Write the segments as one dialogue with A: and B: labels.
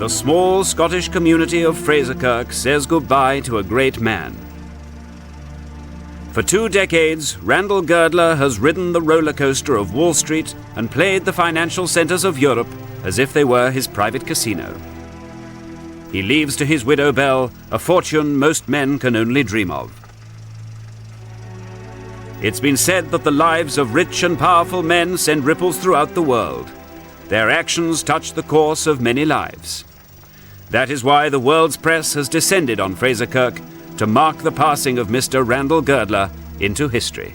A: the small Scottish community of Fraserkirk says goodbye to a great man. For 2 decades, Randall Girdler has ridden the roller coaster of Wall Street and played the financial centres of Europe as if they were his private casino. He leaves to his widow Belle a fortune most men can only dream of. It's been said that the lives of rich and powerful men send ripples throughout the world. Their actions touch the course of many lives. That is why the world's press has descended on Fraserkirk to mark the passing of Mr. Randall Girdler into history.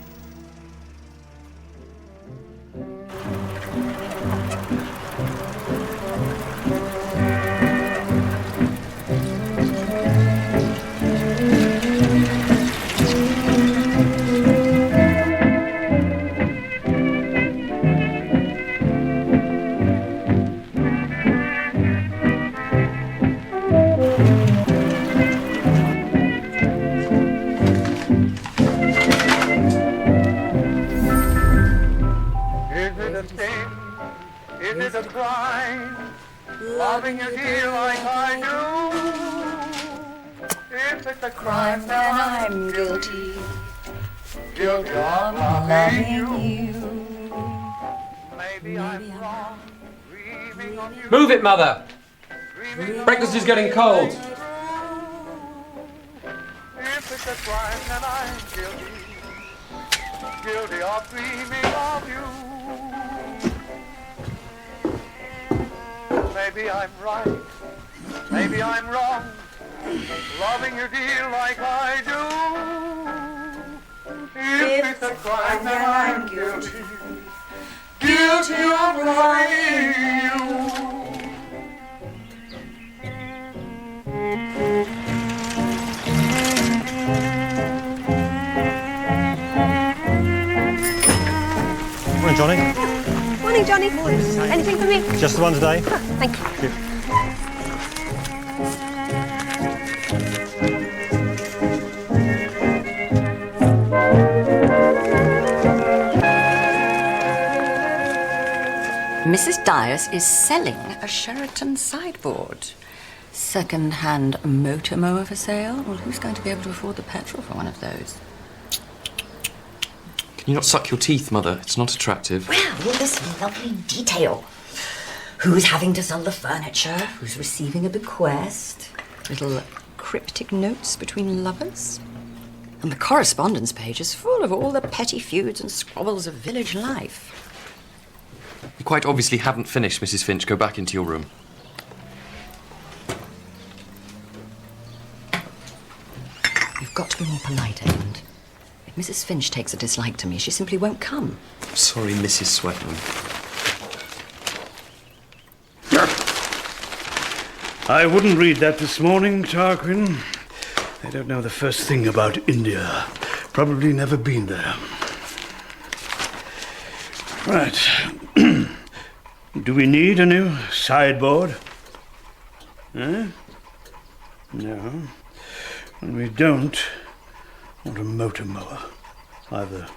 B: Loving you dear like I do. If it's a crime, then I'm guilty. Guilty of loving you. Maybe I'm wrong. Dreaming of you.
C: Move it, Mother! Breakfast is getting cold.
B: If it's a crime, then I'm guilty. Guilty of dreaming of you. Maybe I'm right, maybe I'm wrong, loving you dear like I do. If it's a crime, then I'm guilty, guilty of loving you.
D: Morning, Johnny.
E: Morning, Johnny. Anything for me?
D: Just the one today.
E: Oh, thank you.
F: Mrs. Dyers is selling a Sheraton sideboard. Second-hand motor mower for sale? Well, who's going to be able to afford the petrol for one of those?
C: Can you not suck your teeth, Mother? It's not attractive.
F: Well, this lovely detail. Who's having to sell the furniture? Who's receiving a bequest? Little cryptic notes between lovers? And the correspondence page is full of all the petty feuds and squabbles of village life.
C: You quite obviously haven't finished, Mrs. Finch. Go back into your room.
F: You've got to be more polite, Edmund. If Mrs. Finch takes a dislike to me, she simply won't come.
C: Sorry, Mrs. Swetnam.
G: I wouldn't read that this morning, Tarquin. I don't know the first thing about India. Probably never been there. Right. Do we need a new sideboard? Eh? No. And we don't want a motor mower either.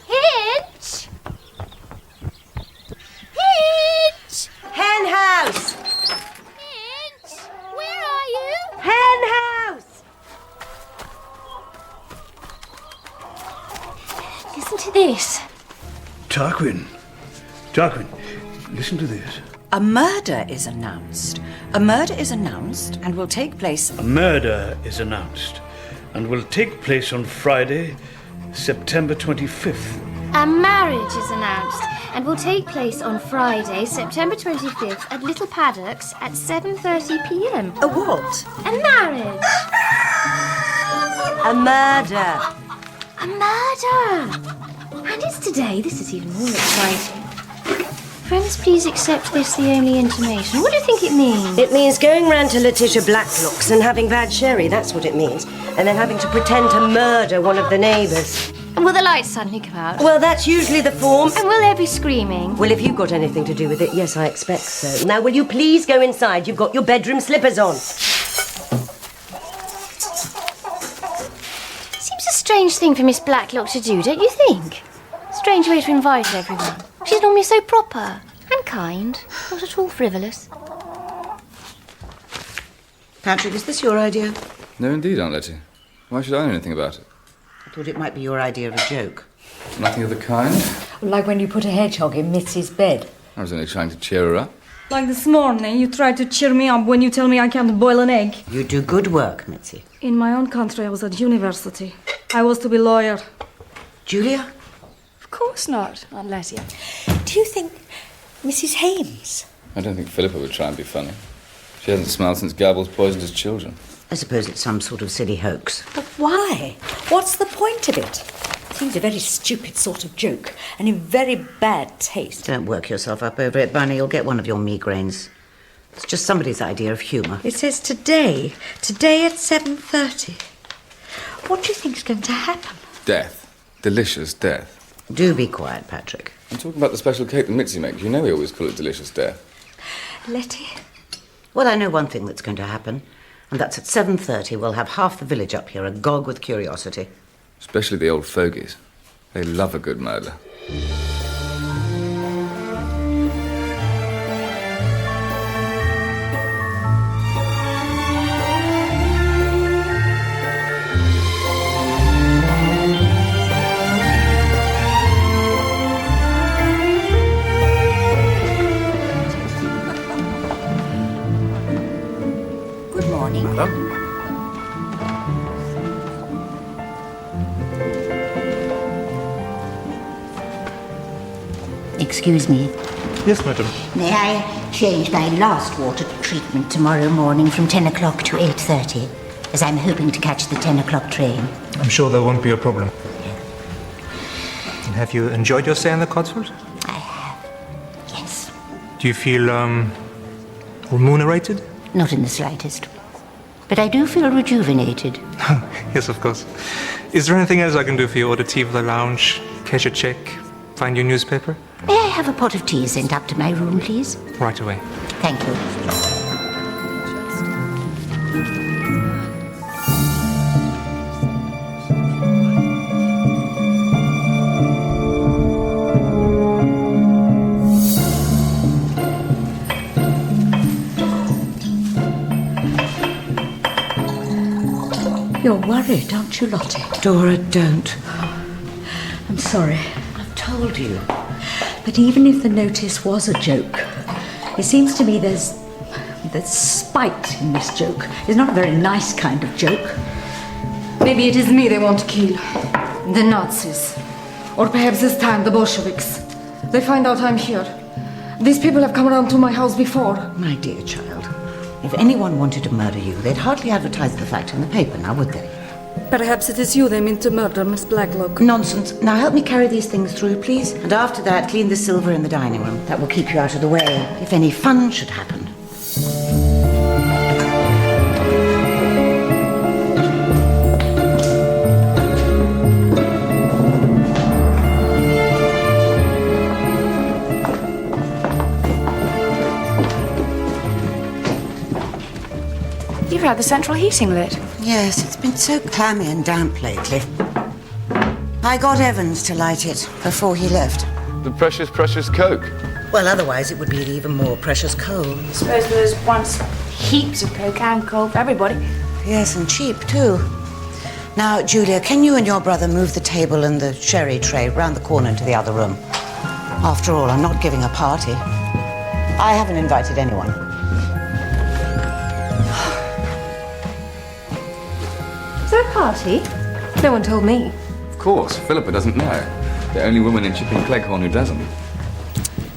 E: Hitch! Hitch! Hen house! Hitch! Where are you? Hen house! Listen to this.
G: Tarquin, listen to this.
F: A murder is announced. A murder is announced and will take place...
G: A murder is announced and will take place on Friday, September 25th.
H: A marriage is announced and will take place on Friday, September 25th at Little Paddocks at 7:30 p.m.
F: A what?
H: A marriage.
E: A murder.
H: A murder. And it's today. This is even more exciting. Friends, please accept this the only intimation. What do you think it means?
E: It means going round to Letitia Blacklock's and having bad sherry, that's what it means. And then having to pretend to murder one of the neighbours.
H: And will the lights suddenly come out?
E: Well, that's usually the form.
H: And will there be screaming?
E: Well, if you've got anything to do with it, yes, I expect so. Now, will you please go inside? You've got your bedroom slippers on.
H: Seems a strange thing for Miss Blacklock to do, don't you think? Strange way to invite everyone. She's normally so proper and kind, not at all frivolous.
I: Patrick, is this your idea?
J: No, indeed, Aunt Letty. Why should I know anything about it?
I: I thought it might be your idea of a joke.
J: Nothing of the kind.
F: Like when you put a hedgehog in Mitzi's bed.
J: I was only trying to cheer her up.
K: Like this morning, you tried to cheer me up when you tell me I can't boil an egg.
I: You do good work, Mitzi.
K: In my own country, I was at university. I was to be lawyer.
I: Julia?
L: Of course not, Aunt Letty.
F: Do you think Mrs. Hames?
J: I don't think Philippa would try and be funny. She hasn't smiled since Gables poisoned his children.
I: I suppose it's some sort of silly hoax.
F: But why? What's the point of it? It seems a very stupid sort of joke, and in very bad taste.
I: Don't work yourself up over it, Bunny. You'll get one of your migraines. It's just somebody's idea of humour.
F: It says today. Today at 7:30. What do you think's going to happen?
J: Death. Delicious death.
I: Do be quiet, Patrick.
J: I'm talking about the special cake that Mitzi makes. You know we always call it delicious death.
F: Letty?
I: Well, I know one thing that's going to happen, and that's at 7:30 we'll have half the village up here agog with curiosity.
J: Especially the old fogies. They love a good murder.
F: Good morning.
J: Madam?
M: Excuse me.
D: Yes, madam.
M: May I change my last water treatment tomorrow morning from 10 o'clock to 8:30, as I'm hoping to catch the 10 o'clock train?
D: I'm sure there won't be a problem. And have you enjoyed your stay in the Cotswolds?
M: I have, yes.
D: Do you feel, remunerated?
M: Not in the slightest. But I do feel rejuvenated.
D: Yes, of course. Is there anything else I can do for you? Order tea for the lounge, cash a check, find your newspaper?
M: May I have a pot of tea sent up to my room, please?
D: Right away.
M: Thank you.
F: You're worried, aren't you, Lottie?
I: Dora, don't.
F: I'm sorry.
I: I've told you.
F: But even if the notice was a joke, it seems to me there's spite in this joke. It's not a very nice kind of joke.
K: Maybe it is me they want to kill. The Nazis. Or perhaps this time the Bolsheviks. They find out I'm here. These people have come around to my house before.
I: My dear child, if anyone wanted to murder you, they'd hardly advertise the fact in the paper, now would they?
K: Perhaps it is you they mean to murder, Miss Blacklock.
I: Nonsense. Now help me carry these things through, please. And after that, clean the silver in the dining room. That will keep you out of the way if any fun should happen.
L: You've had the central heating lit.
I: Yes, it's been so clammy and damp lately. I got Evans to light it before he left.
J: The precious, precious Coke.
I: Well, otherwise it would be even more precious coal.
L: I suppose there was once heaps of coke and coal for everybody.
I: Yes, and cheap, too. Now, Julia, can you and your brother move the table and the sherry tray round the corner into the other room? After all, I'm not giving a party. I haven't invited anyone.
H: Is there a party? No one told me.
J: Of course, Philippa doesn't know. The only woman in Chipping Cleghorn who doesn't.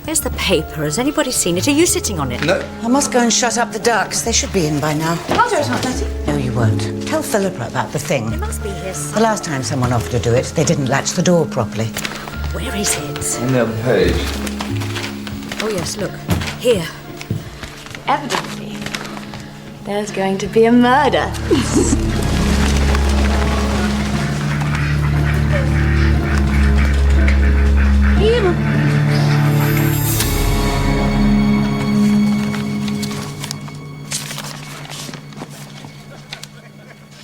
F: There's the paper. Has anybody seen it? Are you sitting on it?
J: No.
I: I must go and shut up the ducks. They should be in by now.
L: I'll do it, Aunt Letty.
I: No, you won't. Tell Philippa about the thing.
F: It must be here.
I: The last time someone offered to do it, they didn't latch the door properly.
F: Where is it?
J: On the other page.
F: Oh, yes, look. Here.
L: Evidently, there's going to be a murder.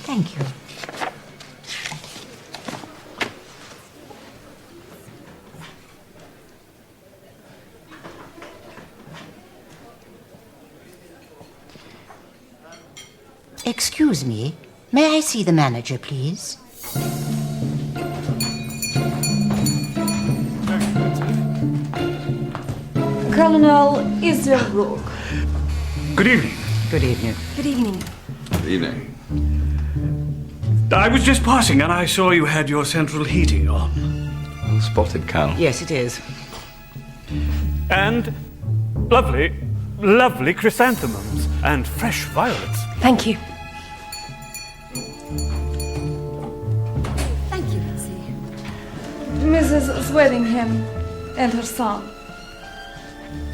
M: Thank you. Excuse me. May I see the manager, please?
K: Colonel Israel Rook.
G: Good evening.
I: Good evening.
K: Good evening.
J: Good evening.
G: I was just passing and I saw you had your central heating on.
J: Well spotted, Colonel.
I: Yes, it is.
G: And lovely, lovely chrysanthemums and fresh violets.
K: Thank you.
F: Thank you, Nancy.
K: Mrs. Swearingham and her son,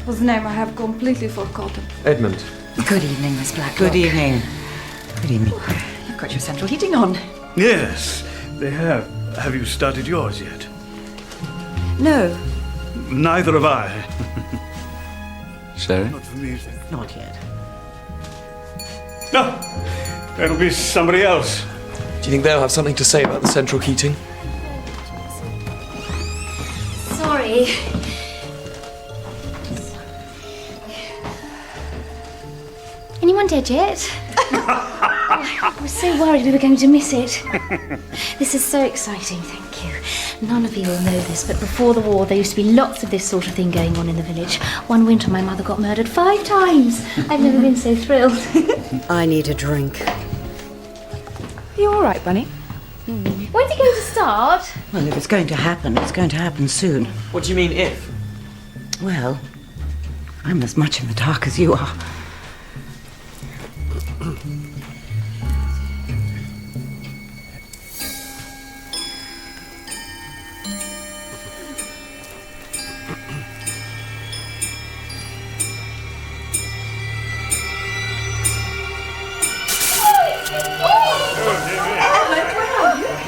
K: whose name I have completely forgotten.
C: Edmund.
F: Good evening, Miss Blacklock.
I: Good evening. Good evening.
F: You've got your central heating on.
G: Yes, they have. Have you started yours yet?
F: No.
G: Neither have I.
J: Sherry?
G: Not for me.
I: Not yet.
G: No, that'll be somebody else.
C: Do you think they'll have something to say about the central heating?
H: Sorry. Anyone dead yet? I was so worried we were going to miss it. This is so exciting, thank you. None of you will know this, but before the war there used to be lots of this sort of thing going on in the village. One winter my mother got murdered 5 times. I've never been so thrilled.
E: I need a drink.
F: You all right, Bunny?
H: When's it going to start?
I: Well, if it's going to happen, it's going to happen soon.
C: What do you mean, if?
I: Well, I'm as much in the dark as you are.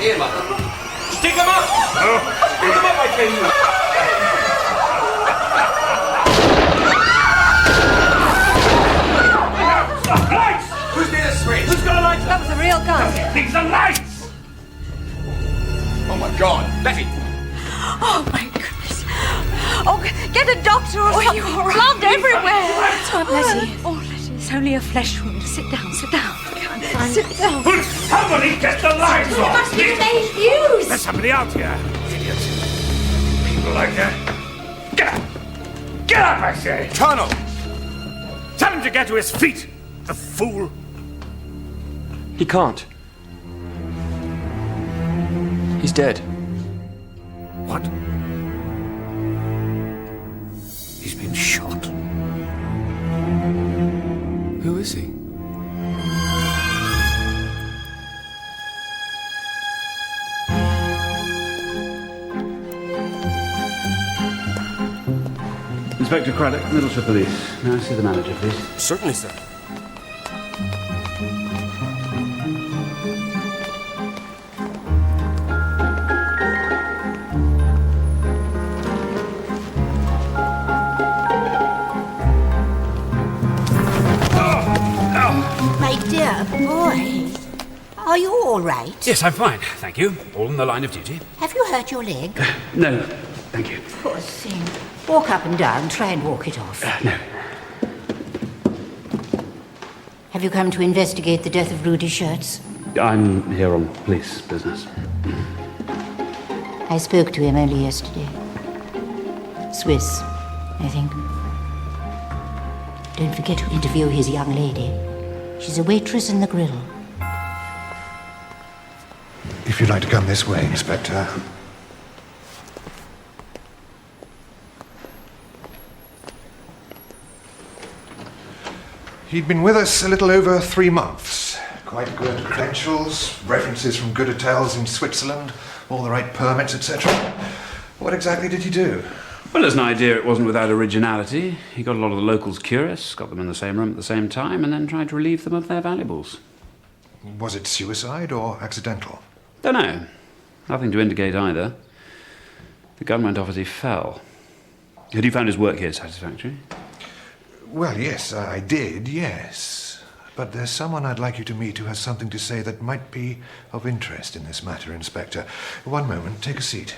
C: Here, Mother. Stick them up! Stick them up, I tell you!
G: Lights!
C: Who's near the switch?
G: Who's got a light?
F: That was a real gun.
G: These are lights!
C: Oh my God! Letty!
F: Oh, my goodness. Oh, get a doctor or something. Blood everywhere. Letty. Oh, Letty, it's only a flesh wound. Sit down, sit down. Sit down.
G: Will somebody get the lights on?
H: Must be the main fuse.
G: There's somebody out here. Idiots. People like that. Get up! Get up, I say!
C: Colonel!
G: Tell him to get to his feet, the fool!
C: He can't. He's dead.
G: What? He's been shot.
C: Who is he?
A: Inspector Craddock, Middleshire Police. May I see the manager, please?
C: Certainly, sir.
M: My dear boy, are you all right?
A: Yes, I'm fine, thank you. All in the line of duty.
M: Have you hurt your leg?
A: No, thank you.
M: Poor thing. Walk up and down, try and walk it off.
A: No.
M: Have you come to investigate the death of Rudy Schertz?
A: I'm here on police business.
M: I spoke to him only yesterday. Swiss, I think. Don't forget to interview his young lady. She's a waitress in the grill.
N: If you'd like to come this way, Inspector. He'd been with us a little over 3 months. Quite good credentials, references from good hotels in Switzerland, all the right permits, etc. What exactly did he do?
A: Well, there's an idea it wasn't without originality. He got a lot of the locals curious, got them in the same room at the same time, and then tried to relieve them of their valuables.
N: Was it suicide or accidental?
A: Don't know. Nothing to indicate either. The gun went off as he fell. Had you found his work here satisfactory?
N: Well, yes, I did, yes. But there's someone I'd like you to meet who has something to say that might be of interest in this matter, Inspector. One moment, take a seat.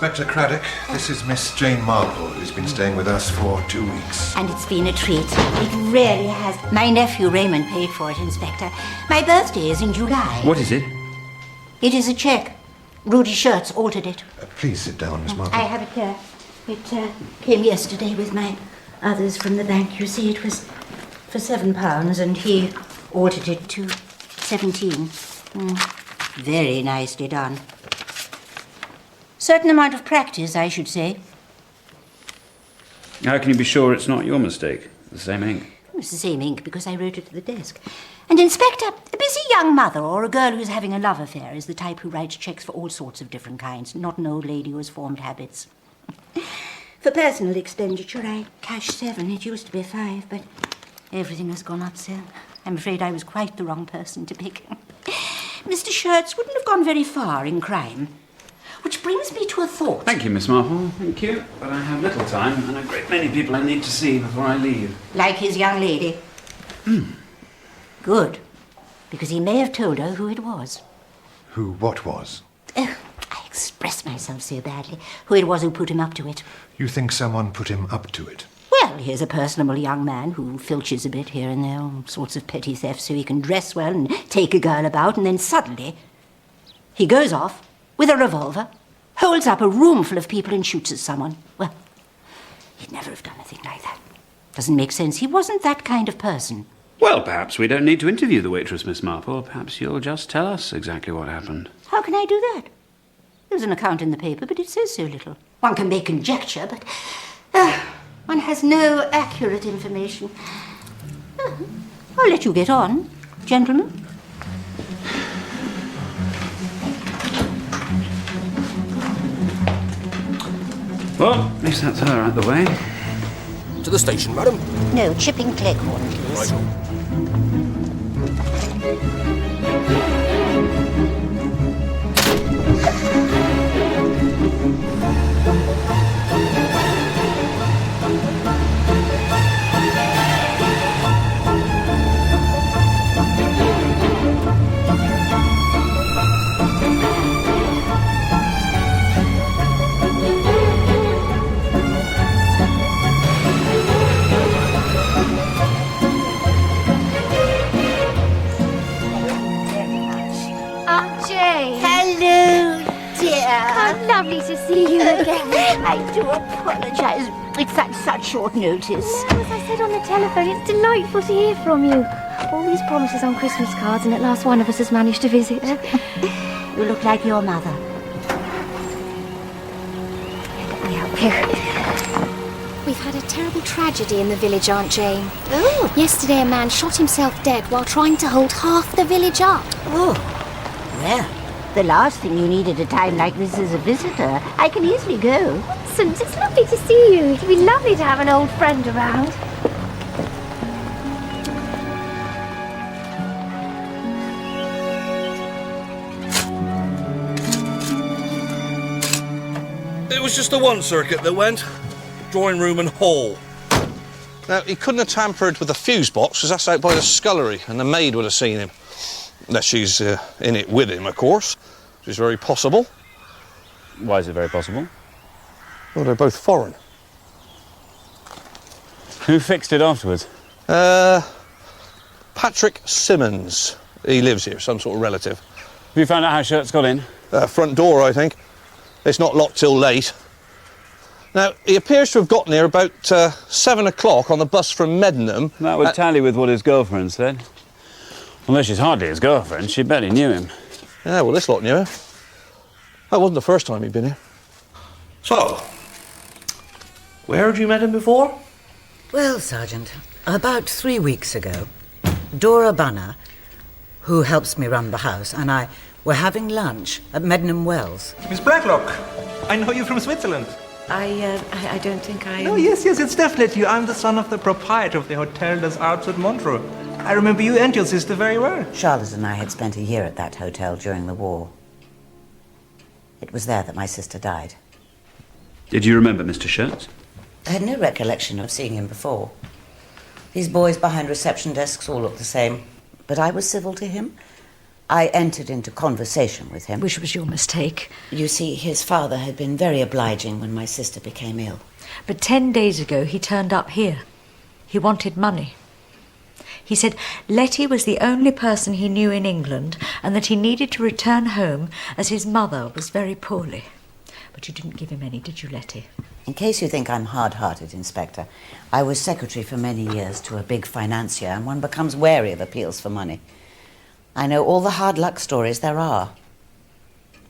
N: Inspector Craddock. This is Miss Jane Marple, who's been staying with us for 2 weeks.
M: And it's been a treat. It really has. My nephew Raymond paid for it, Inspector. My birthday is in July.
A: What is it?
M: It is a cheque. Rudy Shirts altered it.
N: Please sit down, Miss Marple.
M: I have it here. It came yesterday with my others from the bank. You see, it was for £7 and he altered it to 17. Very nicely done. Certain amount of practice, I should say.
A: How can you be sure it's not your mistake? The same ink?
M: It's the same ink because I wrote it to the desk. And, Inspector, a busy young mother or a girl who's having a love affair is the type who writes cheques for all sorts of different kinds, not an old lady who has formed habits. For personal expenditure, I cash 7. It used to be 5, but everything has gone up so. I'm afraid I was quite the wrong person to pick. Mr. Shirts wouldn't have gone very far in crime. Which brings me to a thought.
A: Thank you, Miss Marple. Thank you. But I have little time and a great many people I need to see before I leave.
M: Like his young lady. Good. Because he may have told her who it was.
N: Who what was?
M: Oh, I expressed myself so badly. Who it was who put him up to it.
N: You think someone put him up to it?
M: Well, here's a personable young man who filches a bit here and there, all sorts of petty thefts so he can dress well and take a girl about, and then suddenly he goes off with a revolver, holds up a room full of people and shoots at someone. Well, he'd never have done a thing like that. Doesn't make sense. He wasn't that kind of person.
A: Well, perhaps we don't need to interview the waitress, Miss Marple. Perhaps you'll just tell us exactly what happened.
M: How can I do that? There's an account in the paper, but it says so little. One can make conjecture, but one has no accurate information. I'll let you get on, gentlemen.
A: Well, at least that's her out the way.
C: To the station, madam.
M: No, Chipping Cleghorn, please.
C: Right.
M: Hello, dear.
H: How lovely to see you again.
M: I do apologise. It's such short notice.
H: As I said on the telephone, it's delightful to hear from you. All these promises on Christmas cards, and at last one of us has managed to visit.
M: You look like your mother.
H: Let me help you. We've had a terrible tragedy in the village, Aunt Jane.
M: Oh.
H: Yesterday a man shot himself dead while trying to hold half the village up.
M: Oh. Well, the last thing you need at a time like this is a visitor. I can easily go.
H: So it's lovely to see you. It'd be lovely to have an old friend around.
C: It was just the one circuit that went. Drawing room and hall.
O: Now, he couldn't have tampered with the fuse box, because that's out by the scullery, and the maid would have seen him. Unless she's in it with him, of course, which is very possible.
A: Why is it very possible?
O: Well, they're both foreign.
A: Who fixed it afterwards?
O: Patrick Simmons. He lives here, some sort of relative.
A: Have you found out how Shirts got in?
O: Front door, I think. It's not locked till late. Now, he appears to have gotten here about 7 o'clock on the bus from Medmenham.
A: That would tally with what his girlfriend said. Although she's hardly his girlfriend, she barely knew him.
O: Yeah, well, this lot knew him. That wasn't the first time he'd been here.
C: So, where had you met him before?
I: Well, Sergeant, about 3 weeks ago, Dora Bunner, who helps me run the house, and I were having lunch at Medmenham Wells.
D: Miss Blacklock, I know you from Switzerland.
I: I don't think I...
D: Oh, yes, it's definitely you. I'm the son of the proprietor of the Hotel des Alpes at Montreux. I remember you and your sister very well.
I: Charlotte and I had spent a year at that hotel during the war. It was there that my sister died.
A: Did you remember Mr. Shirts?
I: I had no recollection of seeing him before. These boys behind reception desks all looked the same, but I was civil to him, I entered into conversation with him.
F: Which was your mistake.
I: You see, his father had been very obliging when my sister became ill.
F: But 10 days ago, he turned up here. He wanted money. He said Letty was the only person he knew in England and that he needed to return home as his mother was very poorly. But you didn't give him any, did you, Letty?
I: In case you think I'm hard-hearted, Inspector, I was secretary for many years to a big financier, and one becomes wary of appeals for money. I know all the hard luck stories there are.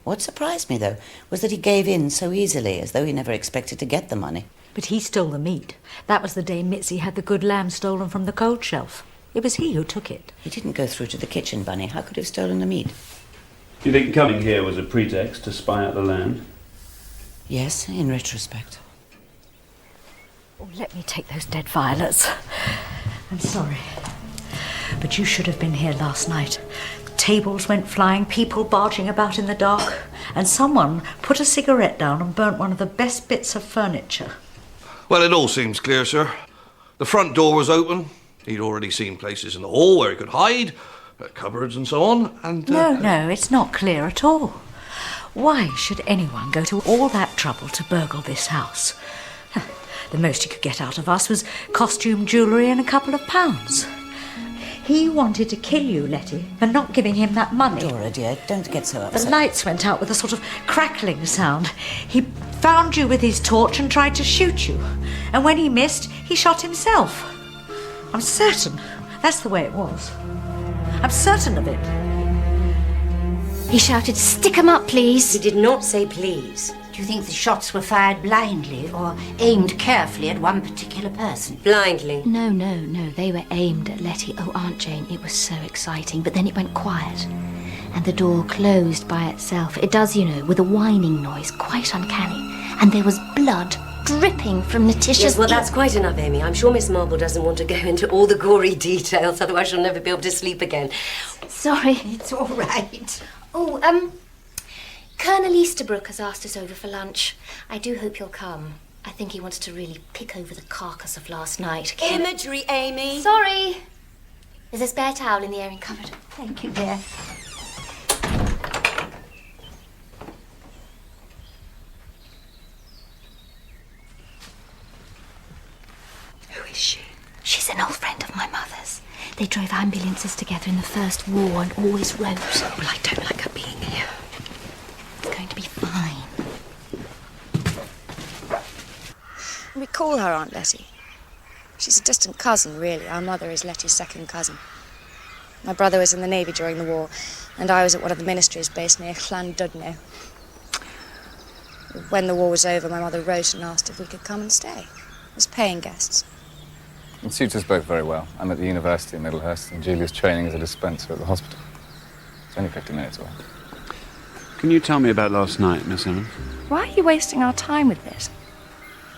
I: What surprised me, though, was that he gave in so easily, as though he never expected to get the money.
F: But he stole the meat. That was the day Mitzi had the good lamb stolen from the cold shelf. It was he who took it.
I: He didn't go through to the kitchen, Bunny. How could he have stolen the meat?
P: Do you think coming here was a pretext to spy out the land?
I: Yes, in retrospect.
F: Oh, let me take those dead violets. I'm sorry. But you should have been here last night. Tables went flying, people barging about in the dark, and someone put a cigarette down and burnt one of the best bits of furniture.
O: Well, it all seems clear, sir. The front door was open. He'd already seen places in the hall where he could hide, cupboards and so on, and...
F: No, it's not clear at all. Why should anyone go to all that trouble to burgle this house? The most he could get out of us was costume jewellery and a couple of pounds. He wanted to kill you, Letty, for not giving him that money.
I: Dora, dear, don't get so upset.
F: The lights went out with a sort of crackling sound. He found you with his torch and tried to shoot you. And when he missed, he shot himself. I'm certain that's the way it was. I'm certain of it.
H: He shouted, "Stick 'em up, please."
E: He did not say please.
M: Do you think the shots were fired blindly or aimed carefully at one particular person?
E: Blindly.
H: No, they were aimed at Letty. Oh, Aunt Jane, it was so exciting. But then it went quiet, and the door closed by itself. It does, you know, with a whining noise, quite uncanny. And there was blood dripping from Letitia's
E: Yes, well,
H: ear.
E: that's quite enough, Amy. I'm sure Miss Marple doesn't want to go into all the gory details, otherwise she'll never be able to sleep again.
H: Sorry.
M: It's all right.
H: Oh, Colonel Easterbrook has asked us over for lunch. I do hope you'll come. I think he wants to really pick over the carcass of last night.
E: Imagery, Amy.
H: Sorry. There's a spare towel in the airing cupboard.
M: Thank you, dear.
H: Who is she? She's an old friend of my mother's. They drove ambulances together in the First War and always wrote.
E: Well, I don't like her being here.
H: It's going to be fine.
L: We call her Aunt Letty. She's a distant cousin, really. Our mother is Letty's second cousin. My brother was in the Navy during the war, and I was at one of the ministries based near Llandudno. When the war was over, my mother wrote and asked if we could come and stay as paying guests.
J: It suits us both very well. I'm at the university in Middlehurst, and Julia's training as a dispenser at the hospital. It's only 50 minutes away.
P: Can you tell me about last night, Miss Emmons?
L: Why are you wasting our time with this?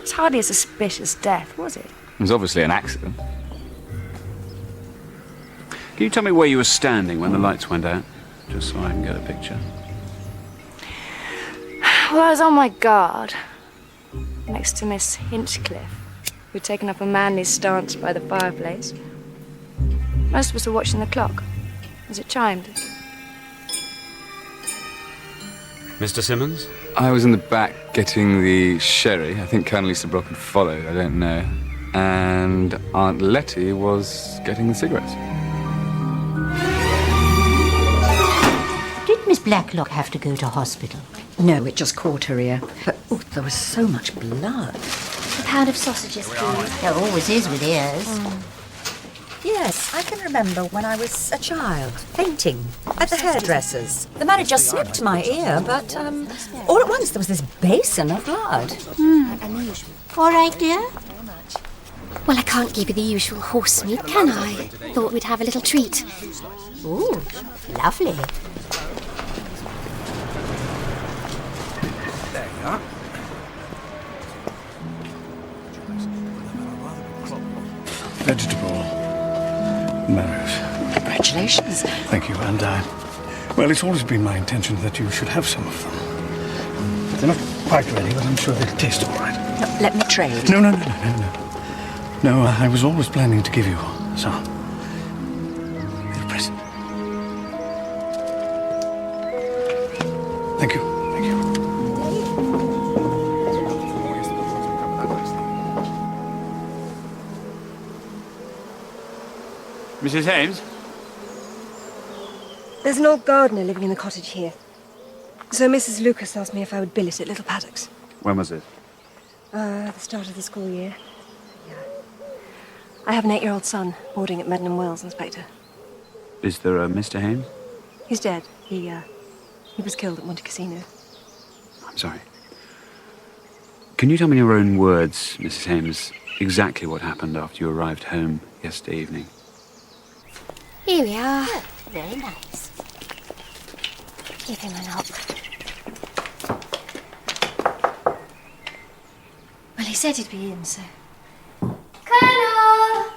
L: It's hardly a suspicious death, was it?
J: It was obviously an accident.
P: Can you tell me where you were standing when the lights went out? Just so I can get a picture.
L: Well, I was on my guard, next to Miss Hinchcliffe, who'd taken up a manly stance by the fireplace. Most of us were watching the clock as it chimed.
P: Mr. Simmons?
J: I was in the back getting the sherry. I think Colonel Easterbrook had followed, I don't know. And Aunt Letty was getting the cigarettes.
M: Did Miss Blacklock have to go to hospital?
F: No, it just caught her ear. But, oh, there was so much blood.
H: A pound of sausages, please.
M: There always is with ears.
F: Yes, I can remember when I was a child, fainting at the hairdresser's. The man had just snipped my ear, but all at once there was this basin of blood.
H: Unusual.
M: All right, dear?
H: Well, I can't give you the usual horse meat, can I? Thought we'd have a little treat.
M: Ooh, lovely.
C: There you are.
G: Vegetable marrows.
F: Congratulations.
G: Thank you, and well, it's always been my intention that you should have some of them. They're not quite ready, but I'm sure they'll taste all right.
F: No, let me trade.
G: No. No, I was always planning to give you some. Little present. Thank you. Thank you.
A: Mrs. Hames?
Q: There's an old gardener living in the cottage here. So Mrs. Lucas asked me if I would bill it at Little Paddocks.
A: When was it?
Q: The start of the school year. Yeah. I have an 8-year-old son boarding at Meddenham Wells, Inspector.
A: Is there a Mr. Hames?
Q: He's dead. He was killed at Monte Cassino.
A: I'm sorry. Can you tell me in your own words, Mrs. Hames, exactly what happened after you arrived home yesterday evening?
H: Here we are.
M: Oh, very nice.
H: Give him a knock. Well, he said he'd be in, so... Colonel!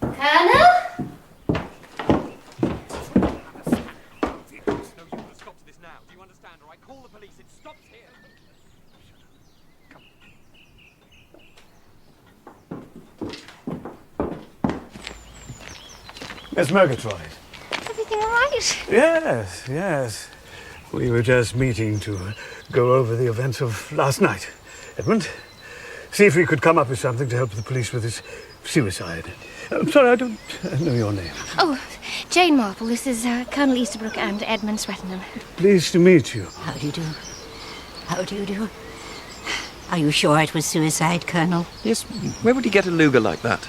H: Colonel?
G: Miss Murgatroyd.
H: Everything all right?
G: Yes, yes. We were just meeting to go over the events of last night. Edmund, see if we could come up with something to help the police with this suicide. I'm sorry, I don't know your name.
H: Oh, Jane Marple. This is Colonel Easterbrook and Edmund Swettenham.
G: Pleased to meet you.
M: How do you do? How do you do? Are you sure it was suicide, Colonel?
R: Yes. Where would he get a Luger like that?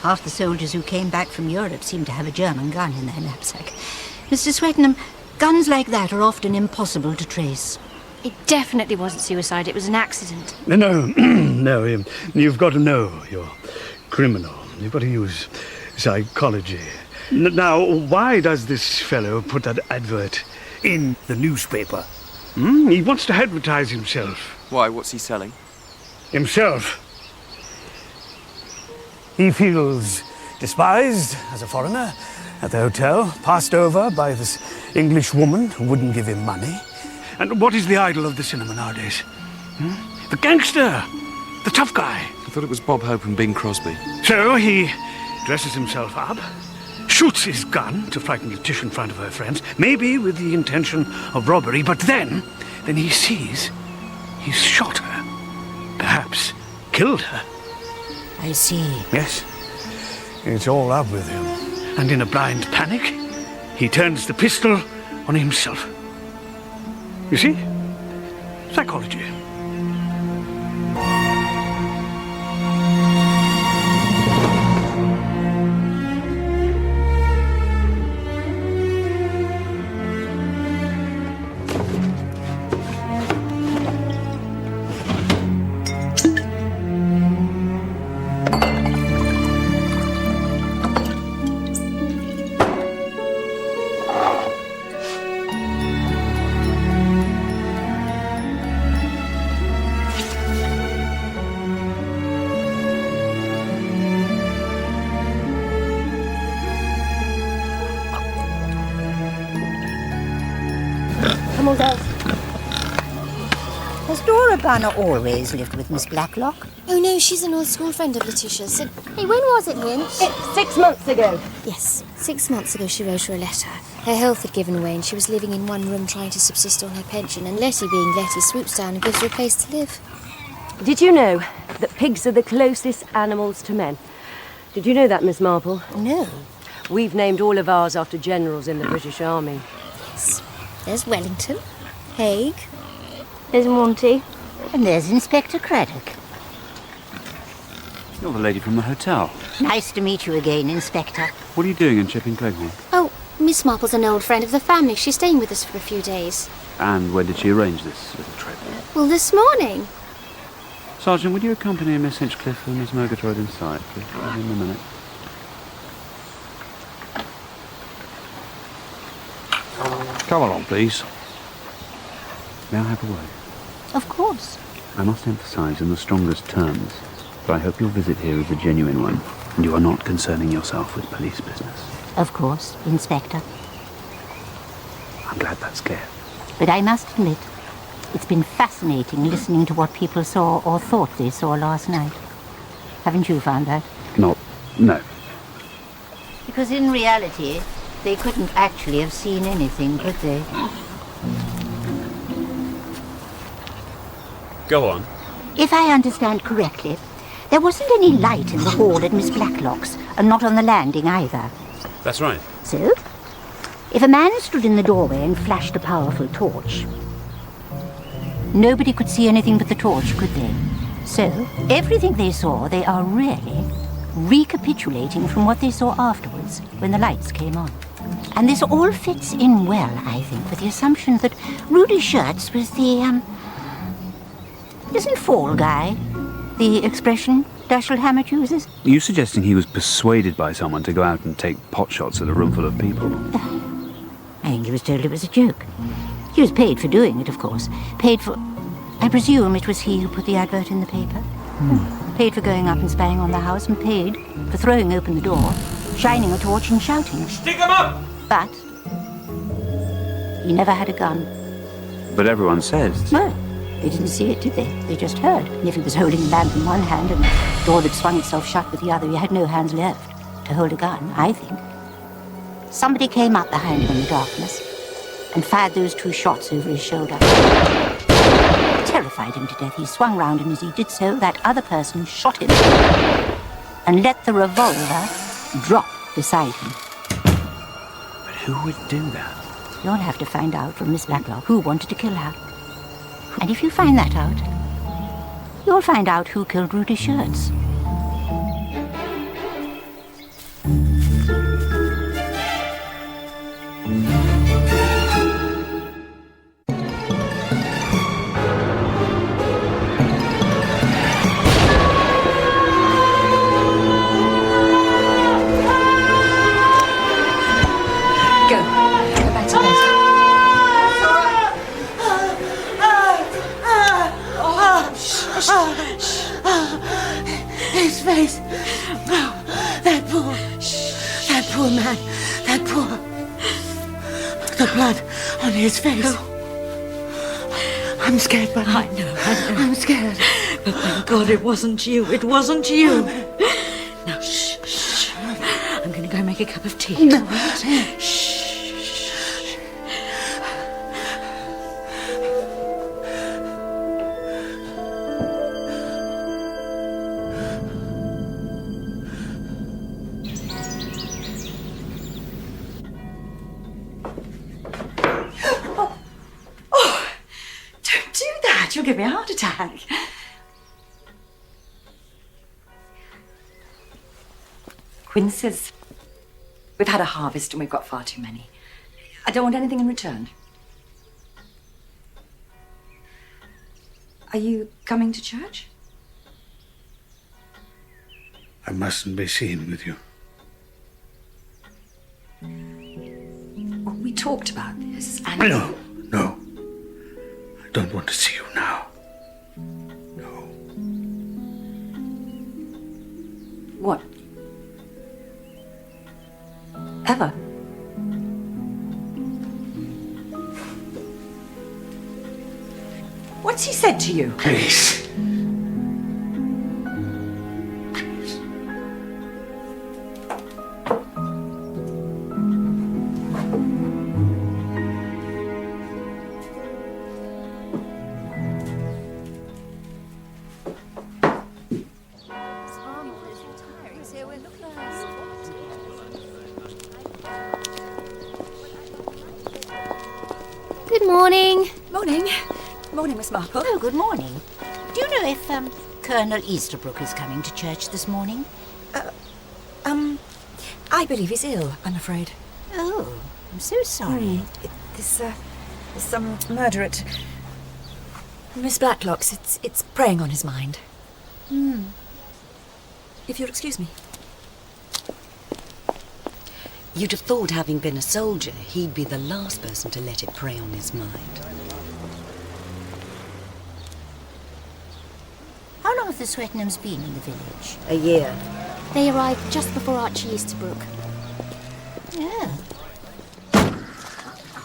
M: Half the soldiers who came back from Europe seem to have a German gun in their knapsack. Mr. Swettenham, guns like that are often impossible to trace.
H: It definitely wasn't suicide. It was an accident.
G: No, no, you've got to know your criminal. You've got to use psychology. Now, why does this fellow put that advert in the newspaper? He wants to advertise himself.
R: Why, what's he selling?
G: Himself. He feels despised as a foreigner at the hotel, passed over by this English woman who wouldn't give him money. And what is the idol of the cinema nowadays? The gangster, the tough guy.
R: I thought it was Bob Hope and Bing Crosby.
G: So he dresses himself up, shoots his gun to frighten Letitia in front of her friends, maybe with the intention of robbery, but then he sees he's shot her, perhaps killed her.
M: I see.
G: Yes, it's all up with him. And in a blind panic, he turns the pistol on himself. You see? Psychology.
M: Come on, girls. Has Dora Banner always lived with Miss Blacklock?
H: Oh, no, she's an old school friend of Letitia's. Hey, when was it, Lynch?
Q: It's 6 months ago.
H: Yes, 6 months ago she wrote her a letter. Her health had given way and she was living in one room trying to subsist on her pension, and Letty, being Letty, swoops down and gives her a place to live.
E: Did you know that pigs are the closest animals to men? Did you know that, Miss Marple?
H: No.
E: We've named all of ours after generals in the British Army.
H: Yes. There's Wellington, Haig,
M: There's Monty, and there's Inspector Craddock.
A: You're the lady from the hotel.
M: Nice to meet you again, Inspector.
A: What are you doing in Chipping Clegg?
H: Oh, Miss Marple's an old friend of the family. She's staying with us for a few days.
A: And when did she arrange this little trip?
H: Well, this morning.
A: Sergeant, would you accompany Miss Hinchcliffe and Miss Murgatroyd inside, please? Give me a minute.
O: Come along, please.
A: May I have a word?
M: Of course.
A: I must emphasise in the strongest terms that I hope your visit here is a genuine one, and you are not concerning yourself with police business.
M: Of course, Inspector.
A: I'm glad that's clear.
M: But I must admit, it's been fascinating listening to what people saw or thought they saw last night. Haven't you found out?
A: No.
M: Because in reality, they couldn't actually have seen anything, could they?
P: Go on.
M: If I understand correctly, there wasn't any light in the hall at Miss Blacklock's, and not on the landing either.
P: That's right.
M: So, if a man stood in the doorway and flashed a powerful torch, nobody could see anything but the torch, could they? So, everything they saw, they are really recapitulating from what they saw afterwards, when the lights came on. And this all fits in well, I think, with the assumption that Rudy Shirts was the, isn't fall guy the expression Dashiell Hammett uses?
P: Are you suggesting he was persuaded by someone to go out and take potshots at a room full of people?
M: I think he was told it was a joke. He was paid for doing it, of course. Paid for... I presume it was he who put the advert in the paper. Paid for going up and spying on the house, and paid for throwing open the door, shining a torch and shouting.
C: Stick 'em up!
M: But he never had a gun.
P: But everyone says...
M: No, they didn't see it, did they? They just heard. And if he was holding a lamp in one hand and the door that swung itself shut with the other, he had no hands left to hold a gun, I think. Somebody came up behind him in the darkness and fired those 2 shots over his shoulder. Terrified him to death, he swung round, and as he did so, that other person shot him and let the revolver drop beside him.
P: But who would do that?
M: You'll have to find out from Miss Blacklock who wanted to kill her. And if you find that out, you'll find out who killed Rudy Shirts.
I: His face. Oh, that poor man. That poor... The blood on his face. I'm scared, Bunny.
F: I know.
I: I'm scared.
F: But thank God it wasn't you. It wasn't you. Now, shh. I'm going to go make a cup of tea.
I: No.
F: Shh. You'll give me a heart attack. Quinces. We've had a harvest and we've got far too many. I don't want anything in return. Are you coming to church?
G: I mustn't be seen with you.
F: Well, we talked about this and...
G: No. I don't want to see you now. No.
F: What? Ever? What's he said to you?
G: Please.
H: Good morning.
F: Morning, Miss Marple.
M: Oh, good morning. Do you know if, Colonel Easterbrook is coming to church this morning?
F: I believe he's ill, I'm afraid.
M: Oh, I'm so sorry.
F: This murder at Miss Blacklock's, it's preying on his mind. If you'll excuse me.
I: You'd have thought, having been a soldier, he'd be the last person to let it prey on his mind.
M: How long have the Swettenhams been in the village?
I: A year.
H: They arrived just before Archie Easterbrook.
M: Yeah.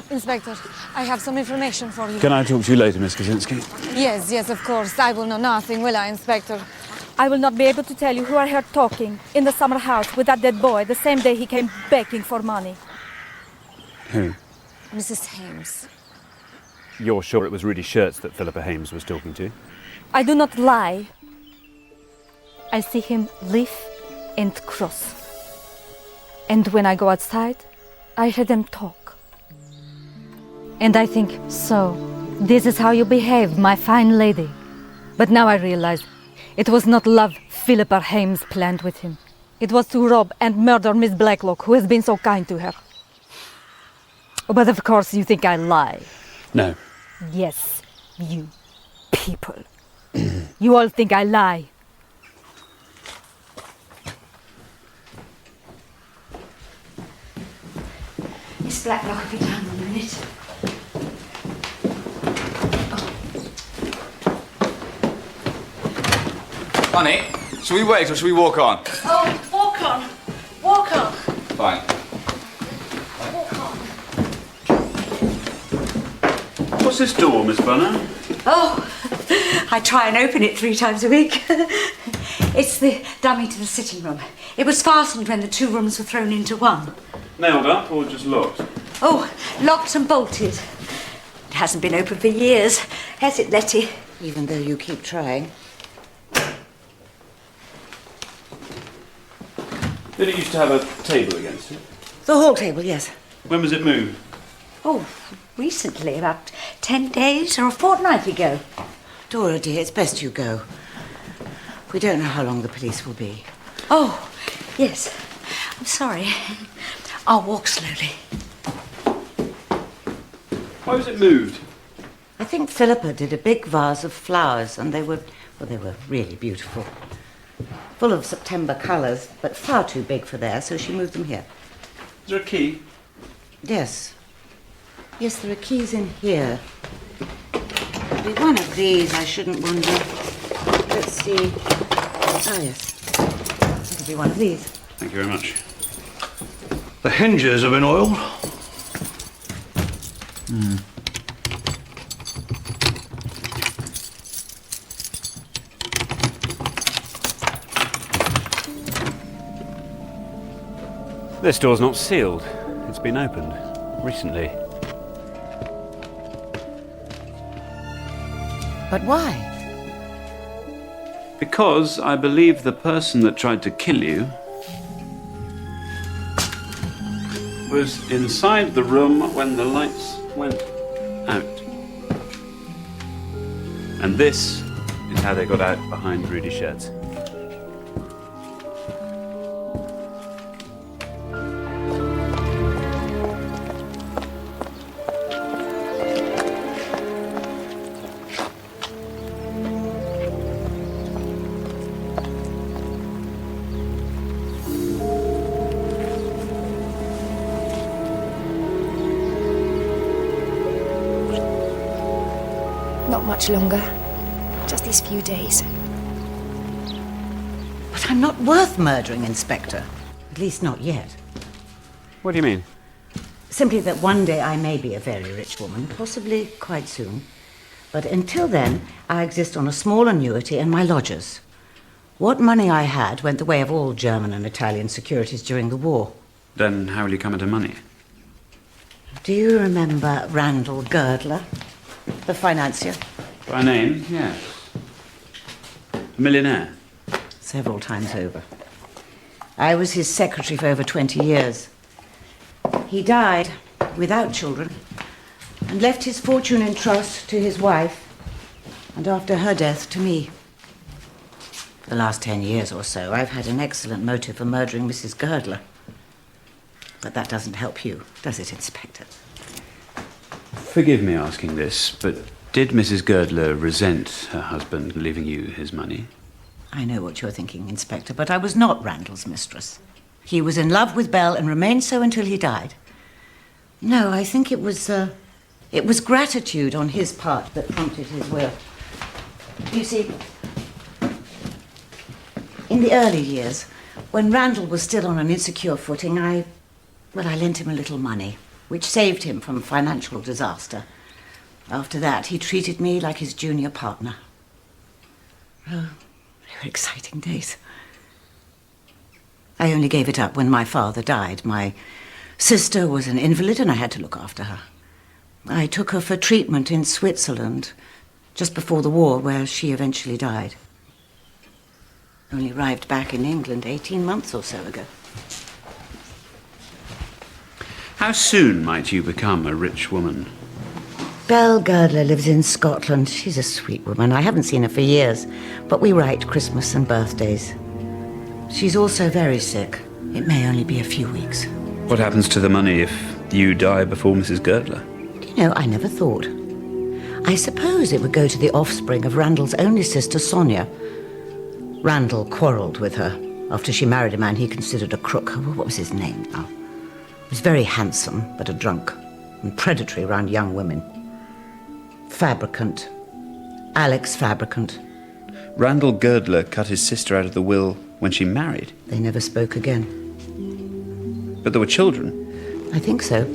K: Inspector, I have some information for you.
P: Can I talk to you later, Miss Kaczynski?
K: Yes, of course. I will know nothing, will I, Inspector?
S: I will not be able to tell you who I heard talking in the summer house with that dead boy the same day he came begging for money.
P: Who?
L: Mrs. Hames.
P: You're sure it was Rudy Shirts that Philippa Hames was talking to?
S: I do not lie. I see him live and cross. And when I go outside, I hear them talk. And I think, so, this is how you behave, my fine lady. But now I realize it was not love Philippa Hames planned with him. It was to rob and murder Miss Blacklock, who has been so kind to her. But of course you think I lie.
P: No.
S: Yes, you people. You all think I lie.
M: Miss Blacklock will be down in a minute.
J: Honey, shall we wait or shall we walk on?
Q: Oh, walk on. Walk on.
J: Fine.
P: What's this door, Miss Bunner?
M: Oh, I try and open it 3 times a week. It's the dummy to the sitting room. It was fastened when the 2 rooms were thrown into one.
P: Nailed up or just locked?
M: Oh, locked and bolted. It hasn't been open for years, has it, Letty?
I: Even though you keep trying.
P: Did it used to have a table against it?
I: The hall table, yes.
P: When was it moved?
M: Oh, recently, about 10 days or a fortnight ago.
I: Dora, dear, it's best you go. We don't know how long the police will be.
M: Oh, yes. I'm sorry. I'll walk slowly.
P: Why was it moved?
I: I think Philippa did a big vase of flowers, and they were really beautiful. Full of September colours, but far too big for there, so she moved them here.
P: Is there a key?
I: Yes. Yes, there are keys in here. It'll be one of these, I shouldn't wonder. Let's see. Oh, yes. It'll be one of these.
P: Thank you very much.
G: The hinges have been oiled.
P: This door's not sealed. It's been opened recently.
I: But why?
P: Because I believe the person that tried to kill you was inside the room when the lights went out. And this is how they got out behind Rudy's sheds.
L: Not much longer. Just these few days.
I: But I'm not worth murdering, Inspector. At least not yet.
P: What do you mean?
I: Simply that one day I may be a very rich woman, possibly quite soon. But until then, I exist on a small annuity and my lodgers. What money I had went the way of all German and Italian securities during the war.
P: Then how will you come into money?
I: Do you remember Randall Girdler, the financier?
P: By name, yes. A millionaire?
I: Several times over. I was his secretary for over 20 years. He died without children and left his fortune in trust to his wife, and after her death to me. For the last 10 years or so, I've had an excellent motive for murdering Mrs. Girdler. But that doesn't help you, does it, Inspector?
P: Forgive me asking this, but did Mrs. Girdler resent her husband leaving you his money?
I: I know what you're thinking, Inspector, but I was not Randall's mistress. He was in love with Belle and remained so until he died. No, I think it was gratitude on his part that prompted his will. You see, in the early years, when Randall was still on an insecure footing, I lent him a little money, which saved him from financial disaster. After that, he treated me like his junior partner. Oh, They were exciting days. I only gave it up when my father died. My sister was an invalid and I had to look after her. I took her for treatment in Switzerland just before the war, where she eventually died. Only arrived back in England 18 months or so ago.
P: How soon might you become a rich woman?
I: Belle Girdler lives in Scotland. She's a sweet woman. I haven't seen her for years, but we write Christmas and birthdays. She's also very sick. It may only be a few weeks.
P: What happens to the money if you die before Mrs. Girdler?
I: Do you know, I never thought. I suppose it would go to the offspring of Randall's only sister, Sonia. Randall quarrelled with her after she married a man he considered a crook. What was his name now? He was very handsome, but a drunk, and predatory around young women. Fabricant. Alex Fabricant.
P: Randall Girdler cut his sister out of the will when she married?
I: They never spoke again.
P: But there were children?
I: I think so.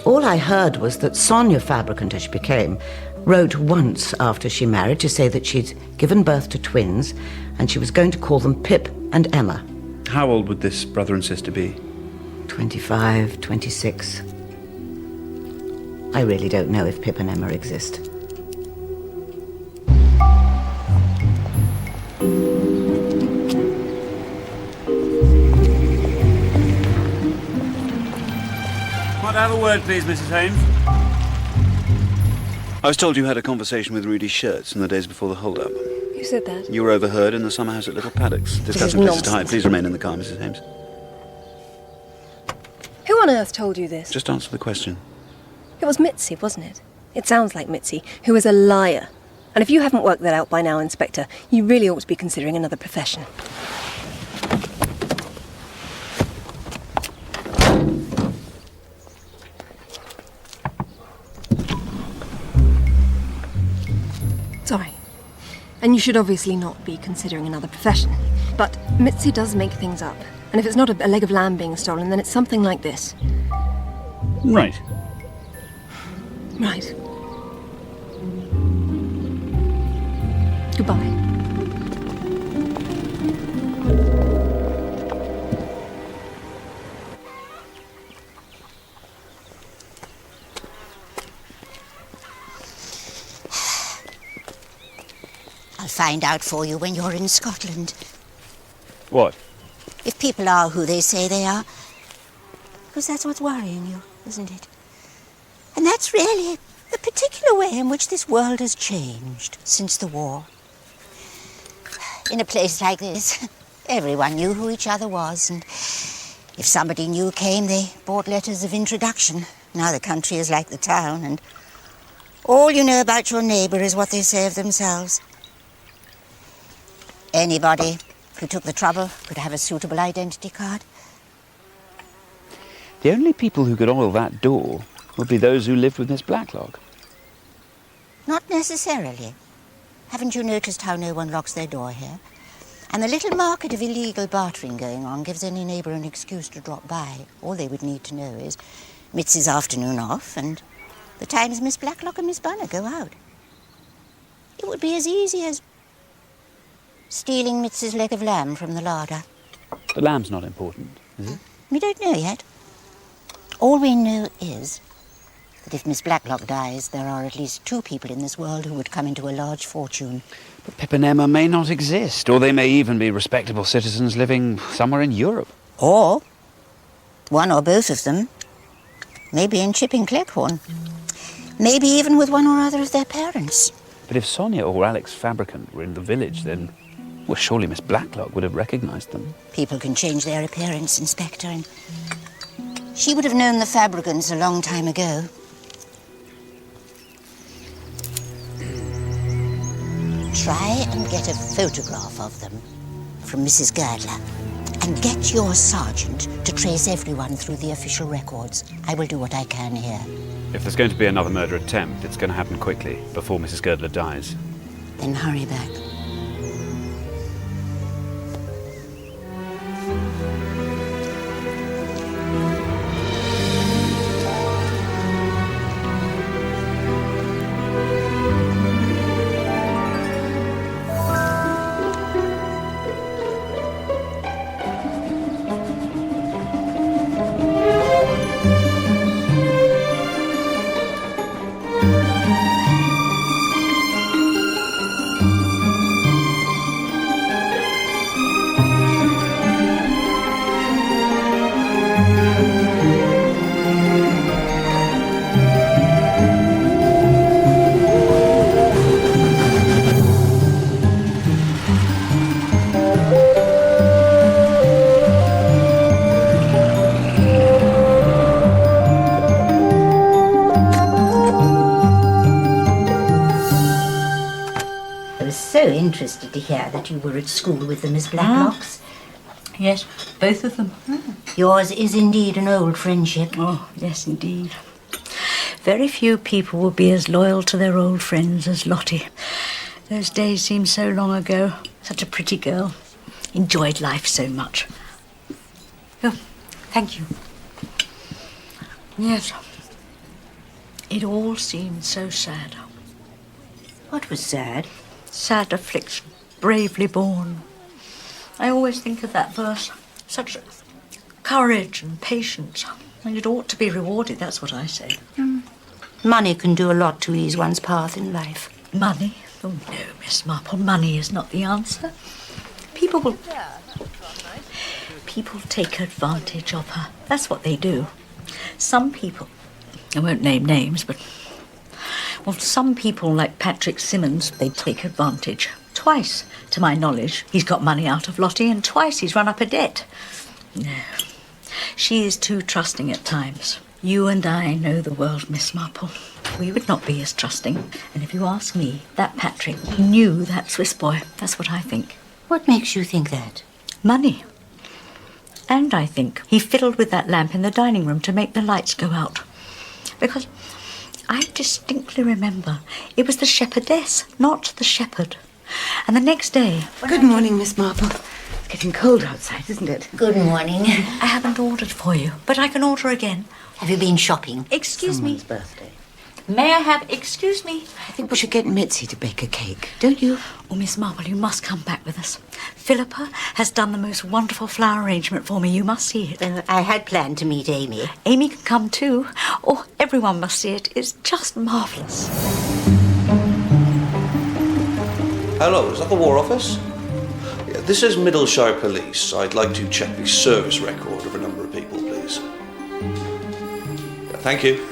I: All I heard was that Sonia Fabricant, as she became, wrote once after she married to say that she'd given birth to twins and she was going to call them Pip and Emma.
P: How old would this brother and sister be?
I: 25, 26. I really don't know if Pip and Emma exist.
P: Might I have a word, please, Mrs. Hames? I was told you had a conversation with Rudy Schertz in the days before the hold-up.
Q: Who said that?
P: You were overheard in the summer house at Little Paddocks, discussing places to hide. Please remain in the car, Mrs. Hames.
Q: Who on earth told you this?
P: Just answer the question.
Q: It was Mitzi, wasn't it? It sounds like Mitzi, who is a liar. And if you haven't worked that out by now, Inspector, you really ought to be considering another profession. Sorry. And you should obviously not be considering another profession. But Mitzi does make things up. And if it's not a leg of lamb being stolen, then it's something like this.
P: Right.
Q: Right. Goodbye.
M: I'll find out for you when you're in Scotland.
P: What?
M: If people are who they say they are. Because that's what's worrying you, isn't it? And that's really the particular way in which this world has changed since the war. In a place like this, everyone knew who each other was, and if somebody new came, they bought letters of introduction. Now the country is like the town, and all you know about your neighbour is what they say of themselves. Anybody who took the trouble could have a suitable identity card.
P: The only people who could oil that door would be those who lived with Miss Blacklock.
M: Not necessarily. Haven't you noticed how no one locks their door here? And the little market of illegal bartering going on gives any neighbour an excuse to drop by. All they would need to know is Mitzi's afternoon off and the times Miss Blacklock and Miss Bunner go out. It would be as easy as stealing Mitzi's leg of lamb from the larder.
P: The lamb's not important, is it?
M: We don't know yet. All we know is that if Miss Blacklock dies, there are at least 2 people in this world who would come into a large fortune.
P: But Pip and Emma may not exist, or they may even be respectable citizens living somewhere in Europe.
M: Or one or both of them, maybe in Chipping Cleghorn. Maybe even with one or other of their parents.
P: But if Sonia or Alex Fabricant were in the village, then, well, surely Miss Blacklock would have recognised them.
M: People can change their appearance, Inspector, and she would have known the Fabricants a long time ago. Try and get a photograph of them from Mrs. Girdler, and get your sergeant to trace everyone through the official records. I will do what I can here.
P: If there's going to be another murder attempt, it's going to happen quickly, before Mrs. Girdler dies.
M: Then hurry back. so interested to hear that you were at school with the Miss Blacklocks.
I: Yes, both of them.
M: Yours is indeed an old friendship.
I: Oh, yes, indeed. Very few people will be as loyal to their old friends as Lottie. Those days seem so long ago. Such a pretty girl. Enjoyed life so much. Oh, thank you. Yes. It all seemed so sad.
M: What was sad?
I: Sad affliction, bravely borne. I always think of that verse. Such courage and patience. And it ought to be rewarded, that's what I say.
M: Money can do a lot to ease one's path in life.
I: Money? Oh no, Miss Marple, money is not the answer. People take advantage of her. That's what they do. Some people, I won't name names, but well, some people like Patrick Simmons, they take advantage. Twice, to my knowledge, he's got money out of Lottie, and twice he's run up a debt. No, she is too trusting at times. You and I know the world, Miss Marple. We would not be as trusting. And if you ask me, that Patrick, he knew that Swiss boy. That's what I think.
M: What makes you think that?
I: Money. And I think he fiddled with that lamp in the dining room to make the lights go out. Because I distinctly remember it was the shepherdess, not the shepherd. And the next day... Good morning, Miss Marple. It's getting cold outside, isn't it?
M: Good morning.
I: I haven't ordered for you, but I can order again.
M: Have you been shopping?
I: Excuse me.
M: Birthday.
I: May I have... Excuse me. I think we should get Mitzi to bake a cake, don't you? Oh, Miss Marple, you must come back with us. Philippa has done the most wonderful flower arrangement for me. You must see it.
M: I had planned to meet Amy.
I: Amy can come too. Oh, everyone must see it. It's just marvellous.
O: Hello, is that the War Office? Yeah, this is Middleshire Police. I'd like to check the service record of a number of people, please. Yeah, thank you.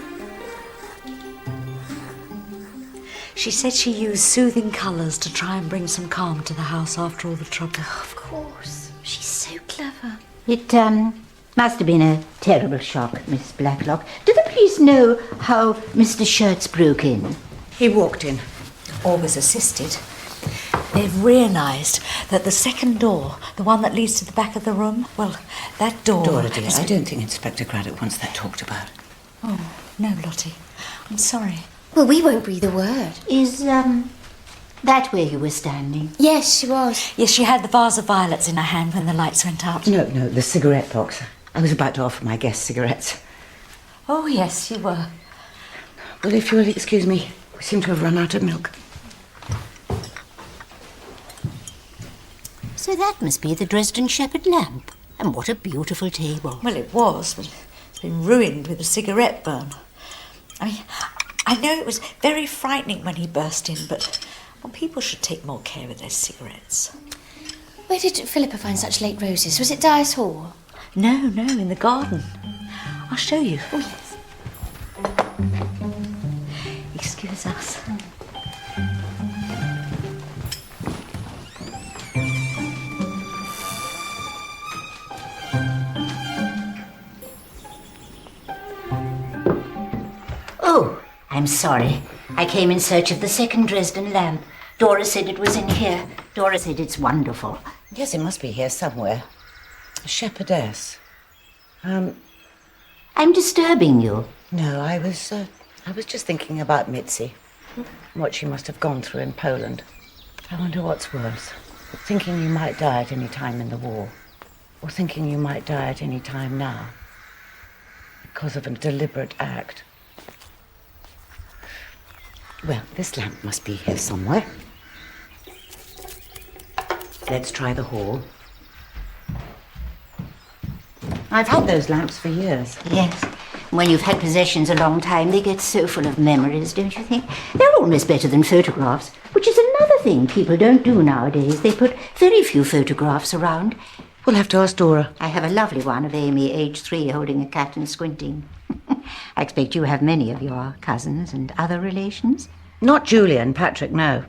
I: She said she used soothing colours to try and bring some calm to the house after all the trouble.
H: Of course. She's so clever.
M: It must have been a terrible shock, Miss Blacklock. Do the police know how Mr. Shirts broke in?
I: He walked in, or was assisted. They've realised that the second door, the one that leads to the back of the room, well, that door...
T: Dora, dear, I don't think Inspector Craddock wants that talked about.
I: Oh, no, Lottie. I'm sorry.
H: Well, we won't breathe a word.
M: Is, that where you were standing?
H: Yes, she was.
I: Yes, she had the vase of violets in her hand when the lights went out.
T: No, the cigarette box. I was about to offer my guests cigarettes.
I: Oh, yes, you were.
T: Well, if you will excuse me, we seem to have run out of milk.
M: So that must be the Dresden Shepherd lamp. And what a beautiful table.
I: Well, it was, but it's been ruined with a cigarette burn. I mean, I know it was very frightening when he burst in, but well, people should take more care with their cigarettes.
H: Where did Philippa find such late roses? Was it Dyer's Hall?
I: No, in the garden. I'll show you.
H: Oh, yes.
I: Excuse us.
M: Oh, I'm sorry. I came in search of the second Dresden lamp. Dora said it was in here. Dora said it's wonderful.
T: Yes, it must be here somewhere. A shepherdess.
M: I'm disturbing you.
T: No, I was just thinking about Mitzi. What she must have gone through in Poland. I wonder what's worse. Thinking you might die at any time in the war. Or thinking you might die at any time now. Because of a deliberate act. Well, this lamp must be here somewhere. Let's try the hall. I've had those lamps for years.
M: Yes. When you've had possessions a long time, they get so full of memories, don't you think? They're almost better than photographs, which is another thing people don't do nowadays. They put very few photographs around.
T: We'll have to ask Dora.
M: I have a lovely one of Amy, age 3, holding a cat and squinting. I expect you have many of your cousins and other relations.
T: Not Julia and Patrick, no.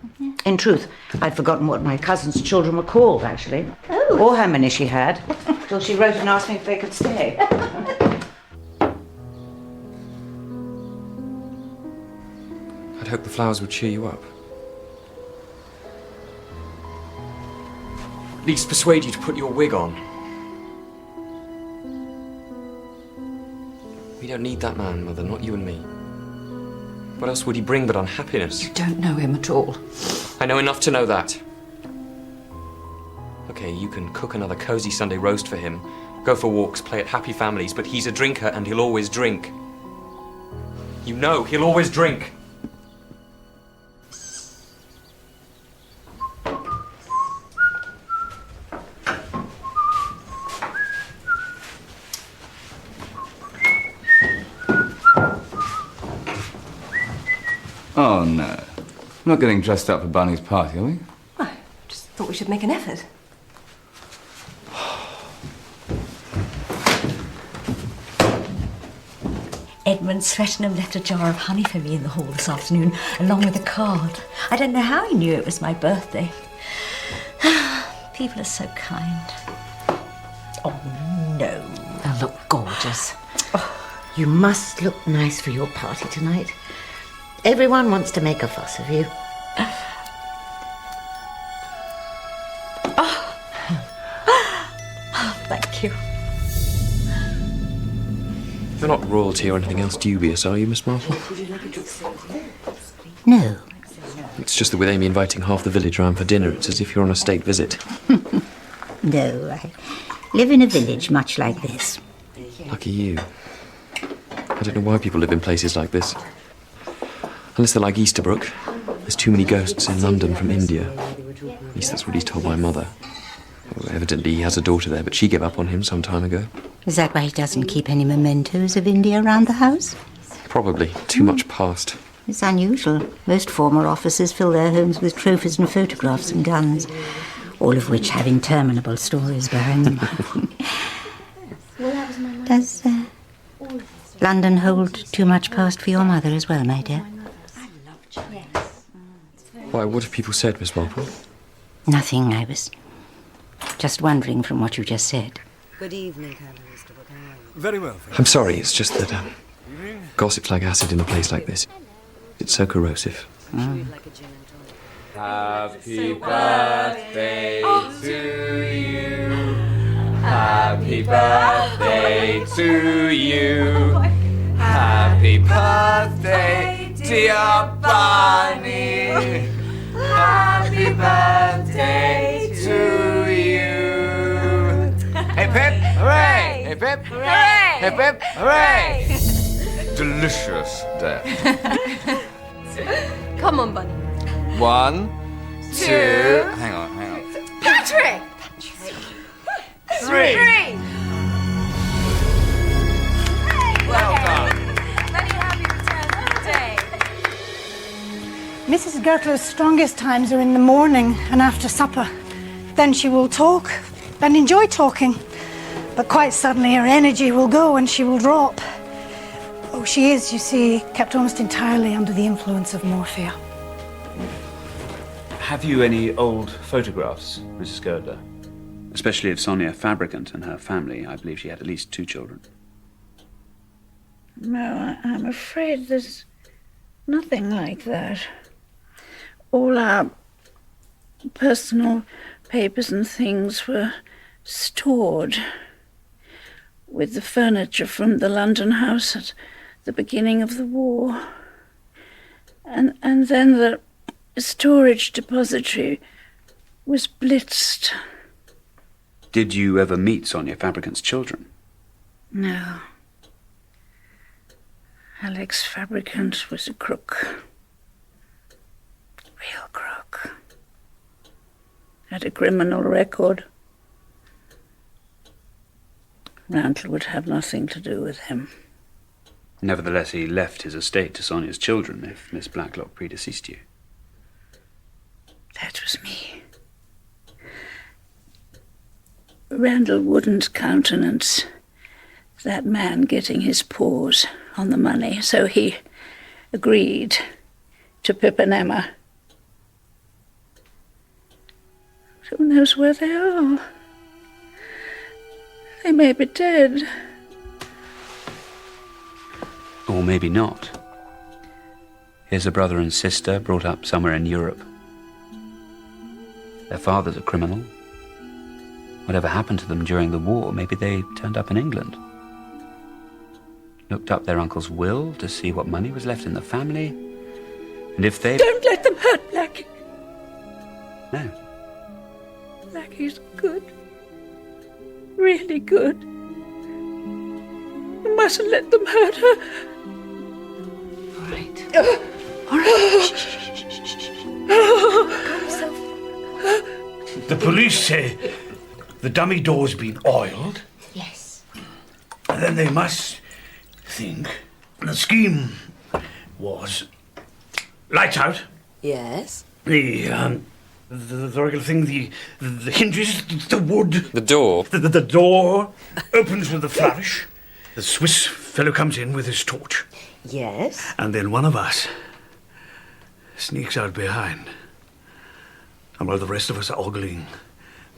T: In truth, I'd forgotten what my cousin's children were called, actually.
M: Oh.
T: Or how many she had, till she wrote and asked me if they could stay.
R: I'd hoped the flowers would cheer you up. at least persuade you to put your wig on. We don't need that man, Mother, not you and me. What else would he bring but unhappiness?
F: You don't know him at all.
R: I know enough to know that. Okay, you can cook another cosy Sunday roast for him, go for walks, play at happy families, but he's a drinker and he'll always drink. You know, he'll always drink.
J: Oh, no. We're not getting dressed up for Barney's party, are we?
Q: I just thought we should make an effort.
F: Edmund Swettenham left a jar of honey for me in the hall this afternoon, along with a card. I don't know how he knew it was my birthday. People are so kind. Oh, no.
I: They'll look gorgeous. Oh, you must look nice for your party tonight. Everyone wants to make a fuss of you.
F: Oh, thank you.
R: You're not royalty or anything else dubious, are you, Miss Marple?
M: No.
R: It's just that with Amy inviting half the village round for dinner, it's as if you're on a state visit.
M: No, I live in a village much like this.
R: Lucky you. I don't know why people live in places like this. Unless they're like Easterbrook. There's too many ghosts in London from India. At least that's what he's told my mother. Well, evidently he has a daughter there, but she gave up on him some time ago.
M: Is that why he doesn't keep any mementos of India around the house?
R: Probably. Too much past.
M: It's unusual. Most former officers fill their homes with trophies and photographs and guns, all of which have interminable stories behind them. Does London hold too much past for your mother as well, my dear?
R: Why, what have people said, Miss Marple?
M: Nothing. I was just wondering from what you just said.
E: Good evening, Colonel Easterbrook.
G: Very well.
R: I'm sorry, it's just that gossip's like acid in a place like this. It's so corrosive.
J: Happy birthday to you. Happy birthday to you. Happy birthday, dear Barney. Happy birthday to you. Hip hip hooray! Hip hip hooray! Hip hip hooray! Delicious day.
Q: Come on, Bunny.
J: 1, 2. Hang on.
Q: Patrick!
J: 3. Well done.
L: Many happy returns of the day.
U: Mrs. Gertler's strongest times are in the morning and after supper. Then she will talk and enjoy talking. But quite suddenly her energy will go and she will drop. Oh, she is, you see, kept almost entirely under the influence of morphia.
P: Have you any old photographs, Mrs. Girdler? Especially of Sonia Fabricant and her family. I believe she had at least 2 children.
V: No, I'm afraid there's nothing like that. All our personal papers and things were stored with the furniture from the London house at the beginning of the war. And then the storage depository was blitzed.
P: Did you ever meet Sonia Fabricant's children?
V: No. Alex Fabricant was a crook. Real crook. Had a criminal record. Randall would have nothing to do with him.
P: Nevertheless, he left his estate to Sonia's children if Miss Blacklock predeceased you.
V: That was me. Randall wouldn't countenance that man getting his paws on the money, so he agreed to Pip and Emma. Who knows where they are? They may be dead.
P: Or maybe not. Here's a brother and sister brought up somewhere in Europe. Their father's a criminal. Whatever happened to them during the war, maybe they turned up in England. Looked up their uncle's will to see what money was left in the family. And if they...
V: Don't let them hurt Blackie.
P: No.
V: Blackie's good. Really good. You mustn't let them hurt her.
E: All right.
V: All right.
G: The police say the dummy door's been oiled.
M: Yes.
G: And then they must think the scheme was lights out.
F: Yes.
G: The regular thing, the hinges, the wood.
R: The door?
G: The door opens with a flourish. The Swiss fellow comes in with his torch.
E: Yes.
G: And then one of us sneaks out behind. And while the rest of us are ogling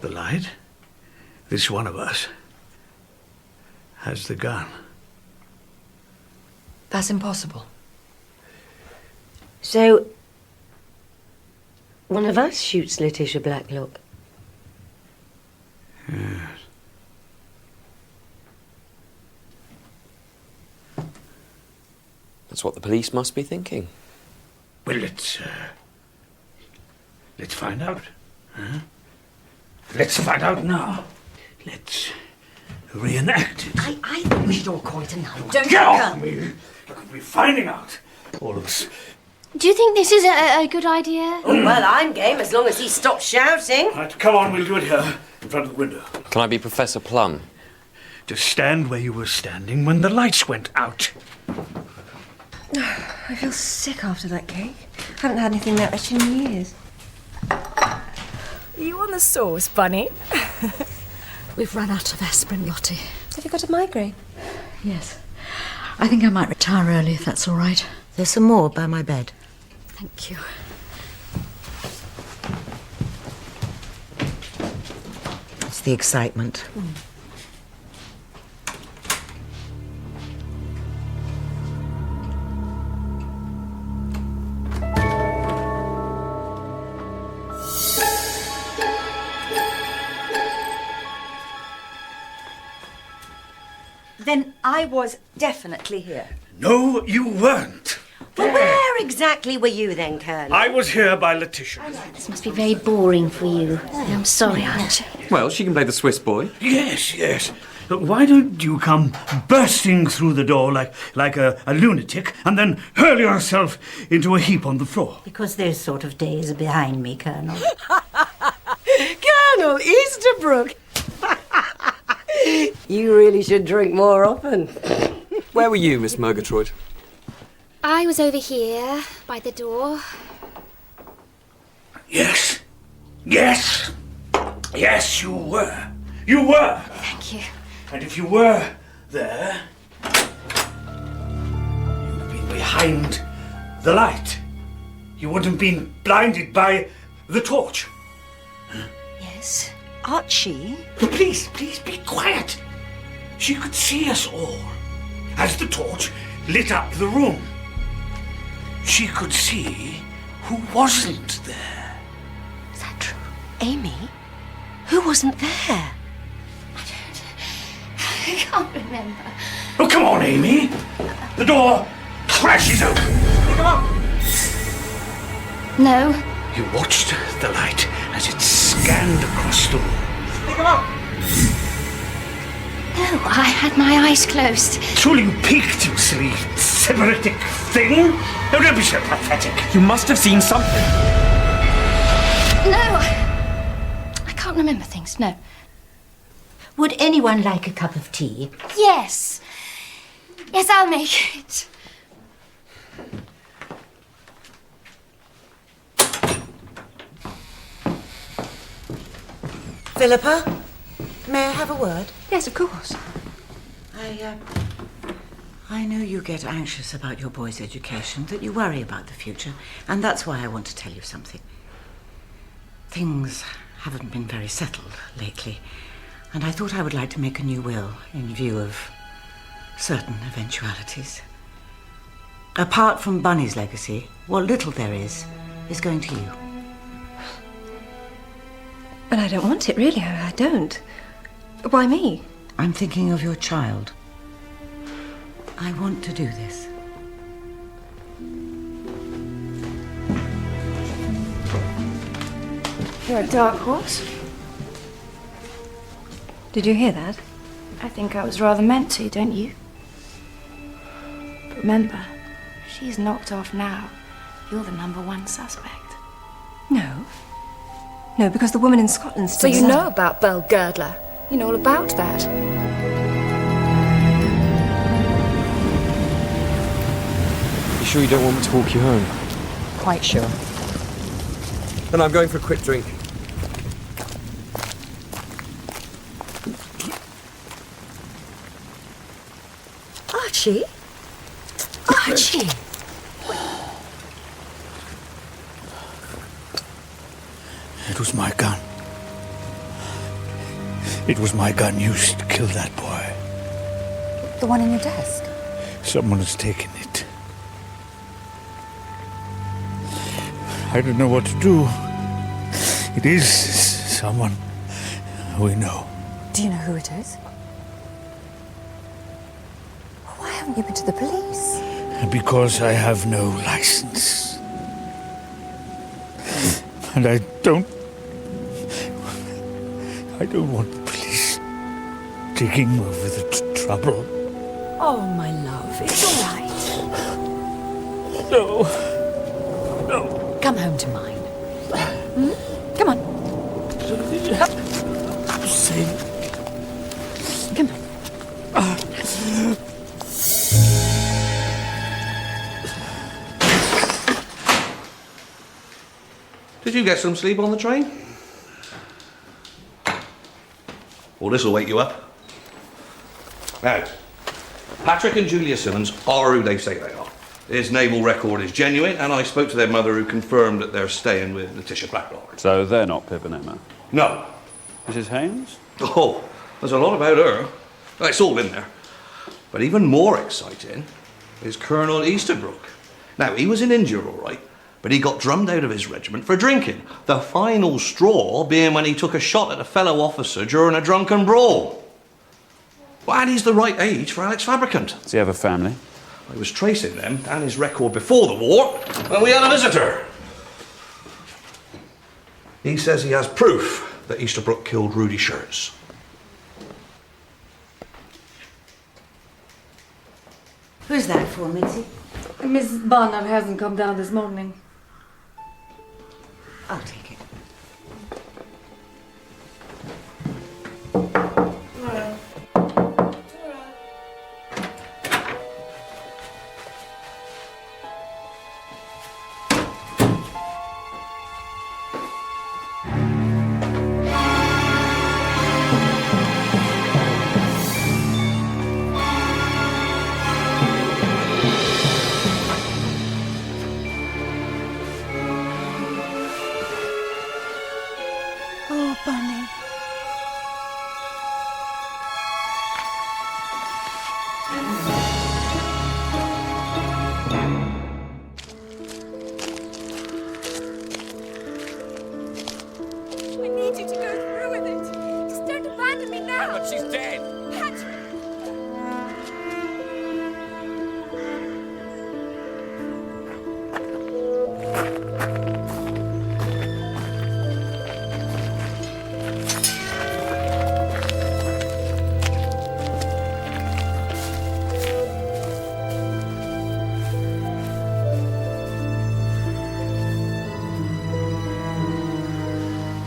G: the light, this one of us has the gun.
F: That's impossible.
E: So, one of us shoots Letitia Blacklock.
G: Yes.
R: That's what the police must be thinking.
G: Well, let's find out. Huh? Let's find out now. Let's reenact it.
F: I think we should all call it a night.
G: Get off me! We're finding out. All of us.
H: Do you think this is a good idea?
E: Oh, well, I'm game as long as he stops shouting.
G: Right, come on, we'll do it here, in front of the window.
R: Can I be Professor Plum?
G: Just stand where you were standing when the lights went out.
Q: I feel sick after that cake. Haven't had anything that rich in years.
F: You want the sauce, Bunny? We've run out of aspirin, Lottie.
Q: Have you got a migraine?
F: Yes. I think I might retire early if that's all right.
I: There's some more by my bed.
F: Thank you.
I: It's the excitement.
F: Then I was definitely here.
G: No, you weren't.
E: Well, where exactly were you then, Colonel?
G: I was here by Letitia.
H: This must be very boring for you. I'm sorry, Archie.
R: Well, she can play the Swiss boy.
G: Yes, yes. Why don't you come bursting through the door like a lunatic and then hurl yourself into a heap on the floor?
M: Because those sort of days are behind me, Colonel.
E: Colonel Easterbrook! You really should drink more often.
R: Where were you, Miss Murgatroyd?
H: I was over here, by the door.
G: Yes. Yes. Yes, you were. You were.
H: Thank you.
G: And if you were there, you'd have been behind the light. You wouldn't have been blinded by the torch.
F: Yes. Archie?
G: Please, be quiet. She could see us all as the torch lit up the room. She could see who wasn't there.
E: Is that true? Amy? Who wasn't there?
H: I can't remember.
G: Oh, come on, Amy. The door crashes open. Come on.
H: No.
G: You watched the light as it scanned across the room. Come on.
H: No, I had my eyes closed.
G: Truly you peeked, you silly Sybaritic thing. Oh, don't be so pathetic.
R: You must have seen something.
H: No. I can't remember things, no.
M: Would anyone like a cup of tea?
H: Yes. Yes, I'll make it.
I: Philippa, may I have a word?
Q: Yes, of course.
I: I know you get anxious about your boy's education, that you worry about the future, and that's why I want to tell you something. Things haven't been very settled lately, and I thought I would like to make a new will in view of certain eventualities. Apart from Bunny's legacy, what little there is going to you.
Q: And I don't want it, really. I don't. Why me?
I: I'm thinking of your child. I want to do this.
L: You're a dark horse.
Q: Did you hear that?
L: I think I was rather meant to, don't you? But remember, if she's knocked off now, you're the #1 suspect.
Q: No. No, because the woman in Scotland
L: So
Q: still...
L: you know about Belle Girdler. You know all about that.
R: You sure you don't want me to walk you home?
F: Quite sure.
R: Then I'm going for a quick drink.
F: Archie? Archie!
G: It was my gun. It was my gun used to kill that boy.
F: The one in your desk?
G: Someone has taken it. I don't know what to do. It is someone we know.
F: Do you know who it is? Why haven't you been to the police?
G: Because I have no license. And I don't want the police digging over the trouble.
F: Oh, my love, it's all right.
G: No. No.
F: Come home to mine. Come on. Come on.
O: Did you get some sleep on the train? Well, this will wake you up. Now, Patrick and Julia Simmons are who they say they are. His naval record is genuine, and I spoke to their mother, who confirmed that they're staying with Letitia Blacklock.
P: So they're not Pip and Emma?
O: No.
P: Mrs. Haynes?
O: Oh, there's a lot about her. Well, it's all in there. But even more exciting is Colonel Easterbrook. Now, he was in India, all right, but he got drummed out of his regiment for drinking. The final straw being when he took a shot at a fellow officer during a drunken brawl. Well, and he's the right age for Alex Fabricant.
P: Does he have a family?
O: I was tracing them and his record before the war when we had a visitor. He says he has proof that Easterbrook killed Rudy Shirts.
I: Who's that for, Mitzi?
K: Miss Barnard hasn't come down this morning.
I: I'll take it.
U: Oh, Bunny.
B: I need you to go through with it. Just don't abandon me now.
C: But she's dead.
B: Patrick.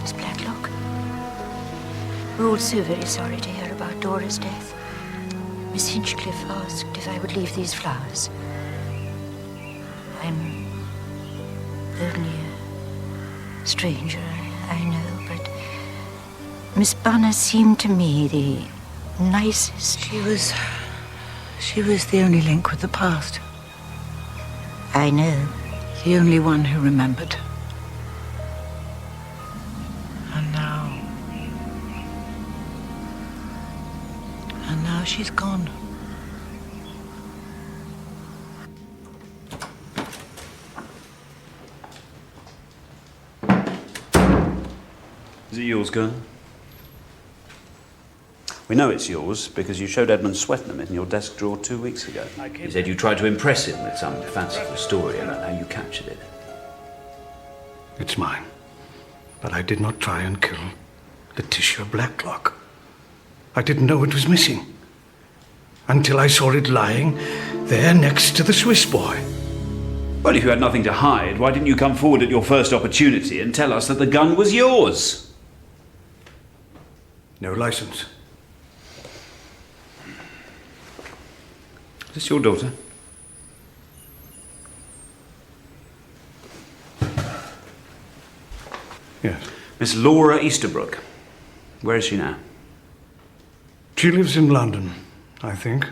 M: Miss Blacklock, we're all so very sorry to hear about Dora's death. Miss Hinchcliffe asked if I would leave these flowers. I'm only a stranger, I know, but Miss Bunner seemed to me the nicest.
I: She was the only link with the past.
M: I know.
I: The only one who remembered. And now she's gone.
P: Is it yours, girl? We know it's yours because you showed Edmund Swetnam it in your desk drawer 2 weeks ago. He said you tried to impress him with some fanciful story about how you captured it.
G: It's mine. But I did not try and kill Letitia Blacklock. I didn't know it was missing until I saw it lying there next to the Swiss boy.
P: Well, if you had nothing to hide, why didn't you come forward at your first opportunity and tell us that the gun was yours?
G: No license.
P: Is this your daughter?
G: Yes.
P: Miss Laura Easterbrook. Where is she now?
G: She lives in London, I think.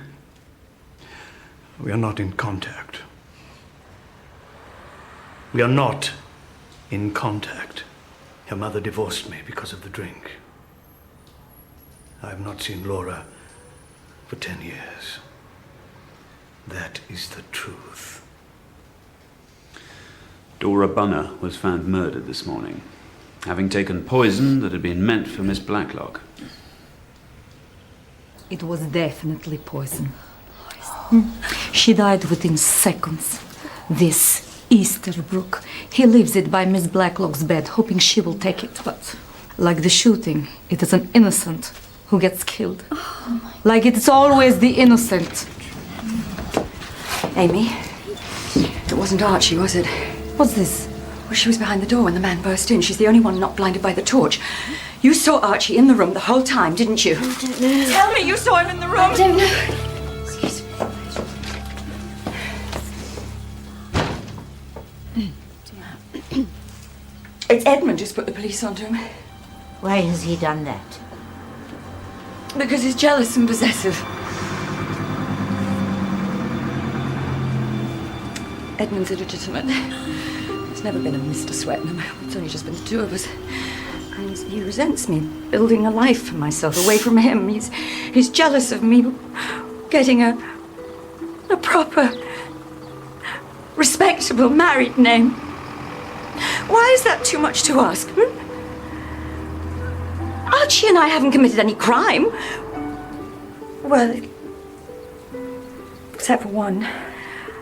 G: We are not in contact. We are not in contact. Her mother divorced me because of the drink. I have not seen Laura for 10 years. That is the truth.
P: Dora Bunner was found murdered this morning, having taken poison that had been meant for Miss Blacklock.
F: It was definitely poison. She died within seconds. This Easterbrook, he leaves it by Miss Blacklock's bed, hoping she will take it. But like the shooting, it is an innocent who gets killed. Like it's always the innocent. Amy, it wasn't Archie, was it? What's this? Well, she was behind the door when the man burst in. She's the only one not blinded by the torch. You saw Archie in the room the whole time, didn't you?
B: I don't know.
F: Tell me you saw him in the room.
B: I don't know. Excuse me.
F: It's Edmund who's put the police onto him.
M: Why has he done that?
F: Because he's jealous and possessive. Edmund's illegitimate. There's never been a Mr. Swetnam. It's only just been the two of us. And he resents me building a life for myself away from him. He's jealous of me getting a proper, respectable married name. Why is that too much to ask? Archie and I haven't committed any crime. Well, except for one.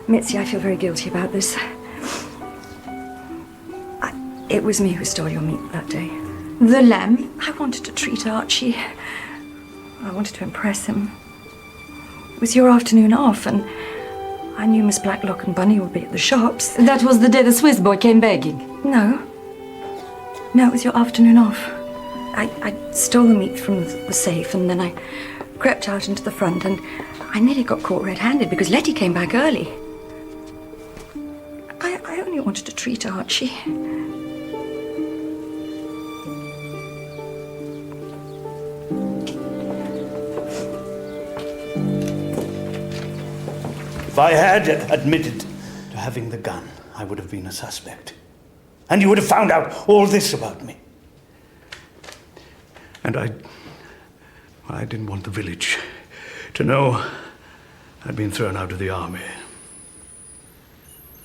F: Mitzi, I feel very guilty about this. It was me who stole your meat that day. The lamb? I wanted to treat Archie. I wanted to impress him. It was your afternoon off, and I knew Miss Blacklock and Bunny would be at the shops. That was the day the Swiss boy came begging? No. No, it was your afternoon off. I stole the meat from the safe, and then I crept out into the front, and I nearly got caught red-handed because Letty came back early. I only wanted to treat Archie.
G: If I had admitted to having the gun, I would have been a suspect. And you would have found out all this about me. And I didn't want the village to know I'd been thrown out of the army.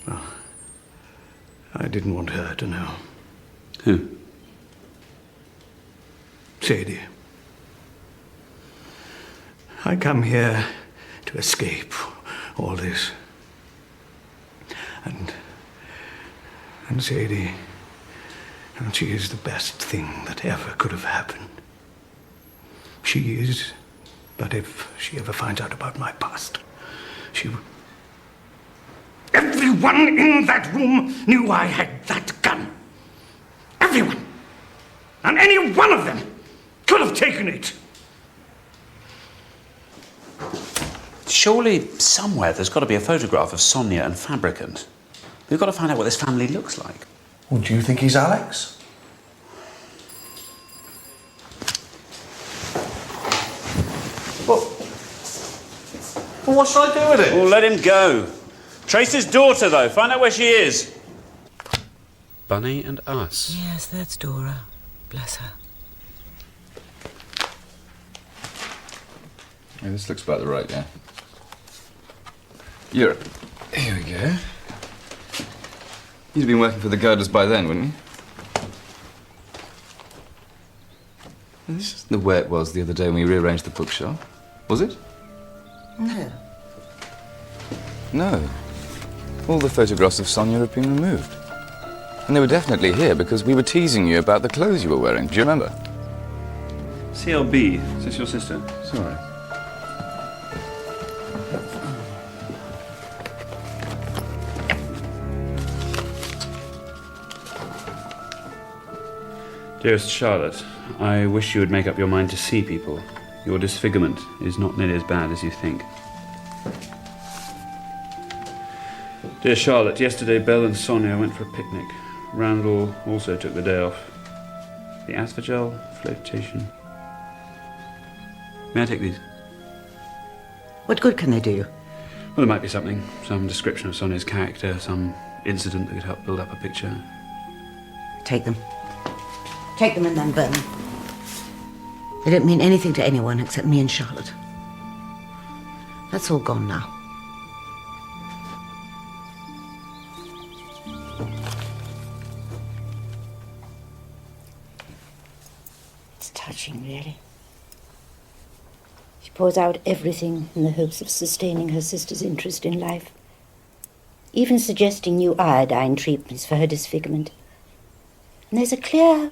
G: Well, I didn't want her to know.
P: Who?
G: Sadie. I come here to escape all this. And Sadie, and she is the best thing that ever could have happened. She is, but if she ever finds out about my past, she will... Everyone in that room knew I had that gun. Everyone. And any one of them could have taken it.
P: Surely somewhere there's got to be a photograph of Sonia and Fabricant. We've got to find out what this family looks like.
O: Well, do you think he's Alex? Well, what should I do with it?
P: Well, let him go. Trace his daughter, though. Find out where she is. Bunny and us.
T: Yes, that's Dora. Bless her.
J: Yeah, this looks about the right, yeah. Here we go. You'd have been working for the girdlers by then, wouldn't you? This isn't the way it was the other day when we rearranged the bookshelf, was it?
I: No.
J: No. All the photographs of Sonia have been removed. And they were definitely here because we were teasing you about the clothes you were wearing. Do you remember?
P: CLB, is this your sister? Sorry. Dearest Charlotte, I wish you would make up your mind to see people. Your disfigurement is not nearly as bad as you think. Dear Charlotte, yesterday Belle and Sonia went for a picnic. Randall also took the day off. The asphagel flotation. May I take these?
I: What good can they do you?
P: Well, there might be something. Some description of Sonia's character, some incident that could help build up a picture.
I: Take them. Take them and then burn them. They don't mean anything to anyone except me and Charlotte. That's all gone now.
M: It's touching, really. She pours out everything in the hopes of sustaining her sister's interest in life, even suggesting new iodine treatments for her disfigurement. And there's a clear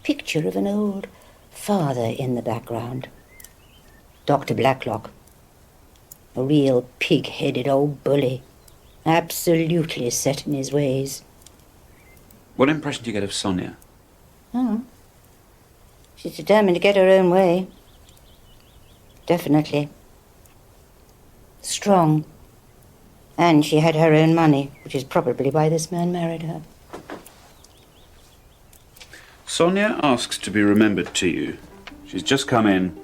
M: picture of an old father in the background. Dr. Blacklock. A real pig-headed old bully. Absolutely set in his ways.
P: What impression do you get of Sonia?
M: Oh. She's determined to get her own way. Definitely. Strong. And she had her own money, which is probably why this man married her.
P: Sonia asks to be remembered to you. She's just come in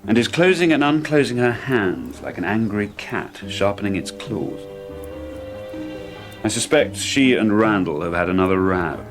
P: and is closing and unclosing her hands like an angry cat sharpening its claws. I suspect she and Randall have had another row.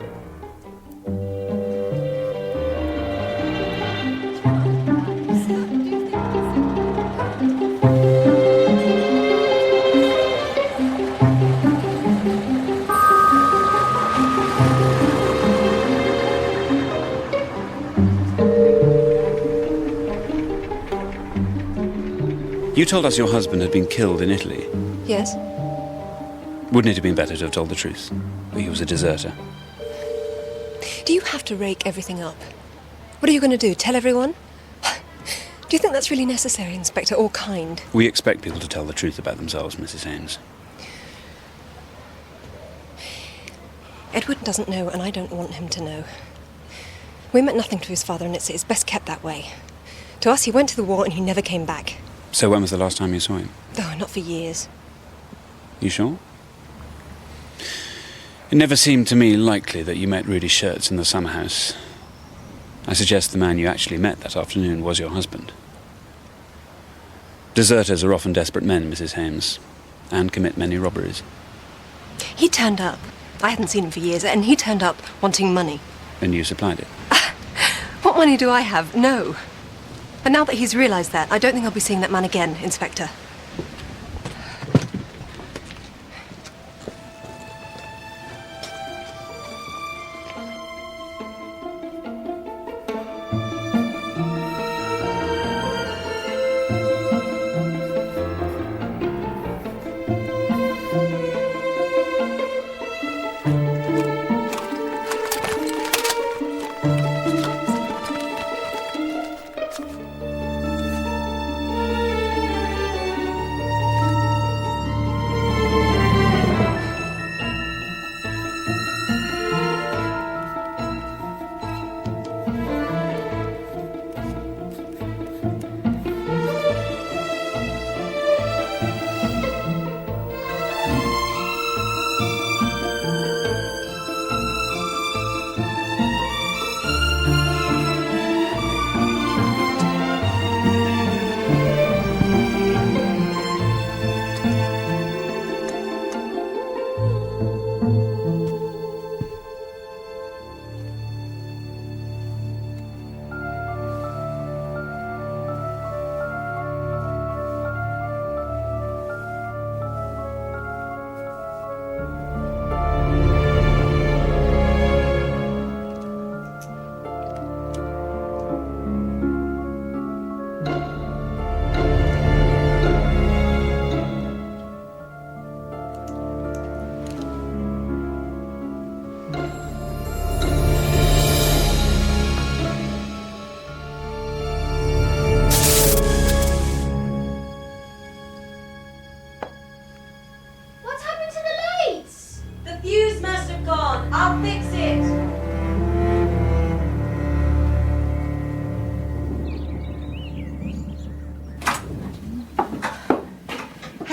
P: You told us your husband had been killed in Italy.
Q: Yes?
P: Wouldn't it have been better to have told the truth? He was a deserter.
Q: Do you have to rake everything up? What are you going to do, tell everyone? Do you think that's really necessary, Inspector, or kind?
P: We expect people to tell the truth about themselves, Mrs. Haynes.
Q: Edward doesn't know, and I don't want him to know. We meant nothing to his father, and it's best kept that way. To us, he went to the war and he never came back.
P: So when was the last time you saw him?
Q: Oh, not for years.
P: You sure? It never seemed to me likely that you met Rudy Schertz in the summer house. I suggest the man you actually met that afternoon was your husband. Deserters are often desperate men, Mrs. Haynes, and commit many robberies.
Q: He turned up. I hadn't seen him for years, and he turned up wanting money.
P: And you supplied it?
Q: What money do I have? No. And now that he's realised that, I don't think I'll be seeing that man again, Inspector.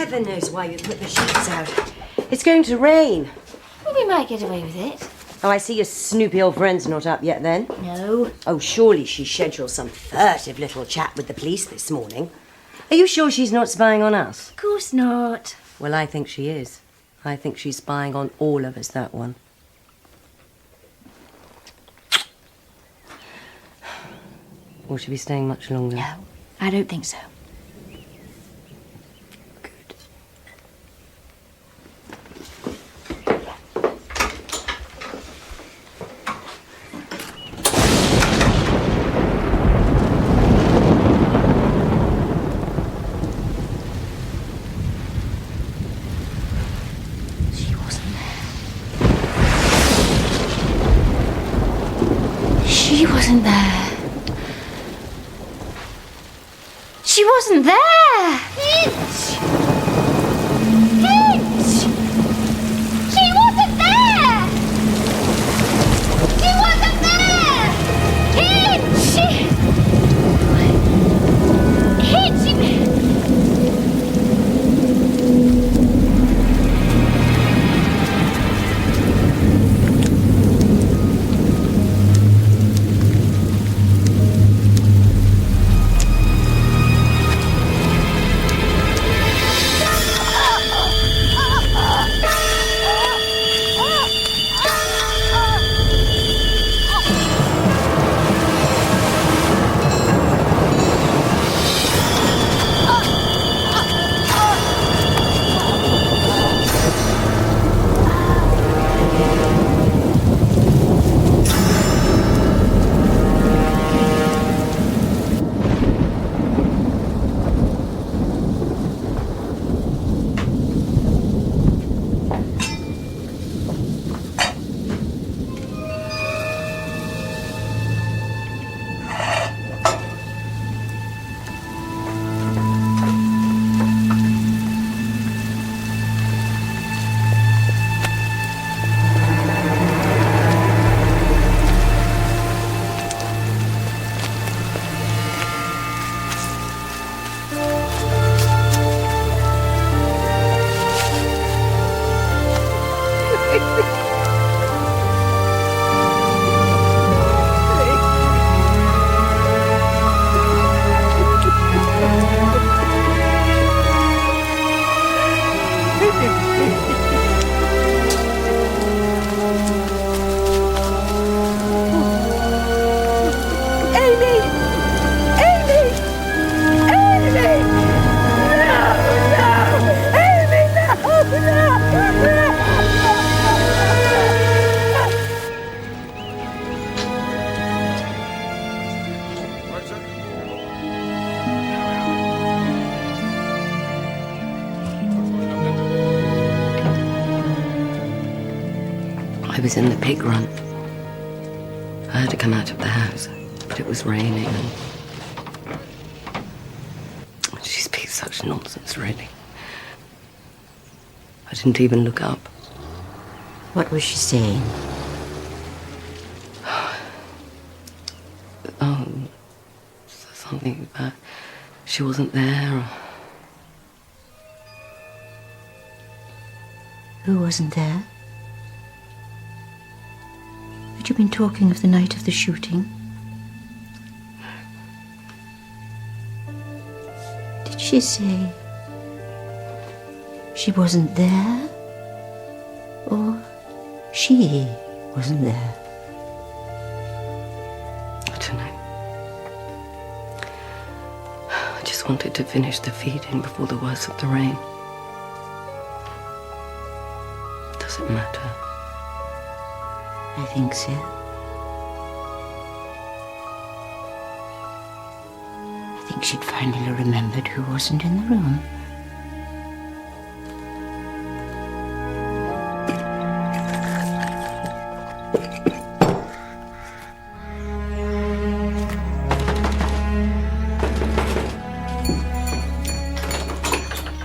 E: heaven knows why you put the sheets out. It's going to rain.
H: Well, we might get away with it.
E: Oh, I see your snoopy old friend's not up yet then.
H: No.
E: Oh, surely she scheduled some furtive little chat with the police this morning. Are you sure she's not spying on us?
H: Of course not.
E: Well, I think she is. I think she's spying on all of us, that one. Will she be staying much longer?
H: No, I don't think so. She wasn't there. She wasn't there! Hitch! Hitch! She wasn't there! She wasn't there! Hitch! Hitch!
E: I was in the pig run. I had to come out of the house, but it was raining and she speaks such nonsense, really. I didn't even look up.
M: What was she saying?
E: Something about she wasn't there. Or...
M: Who wasn't there? Had you been talking of the night of the shooting? Did she say she wasn't there? Or she wasn't there?
E: I don't know. I just wanted to finish the feeding before the worst of the rain. Does it matter?
M: I think so. I think she'd finally remembered who wasn't in the room.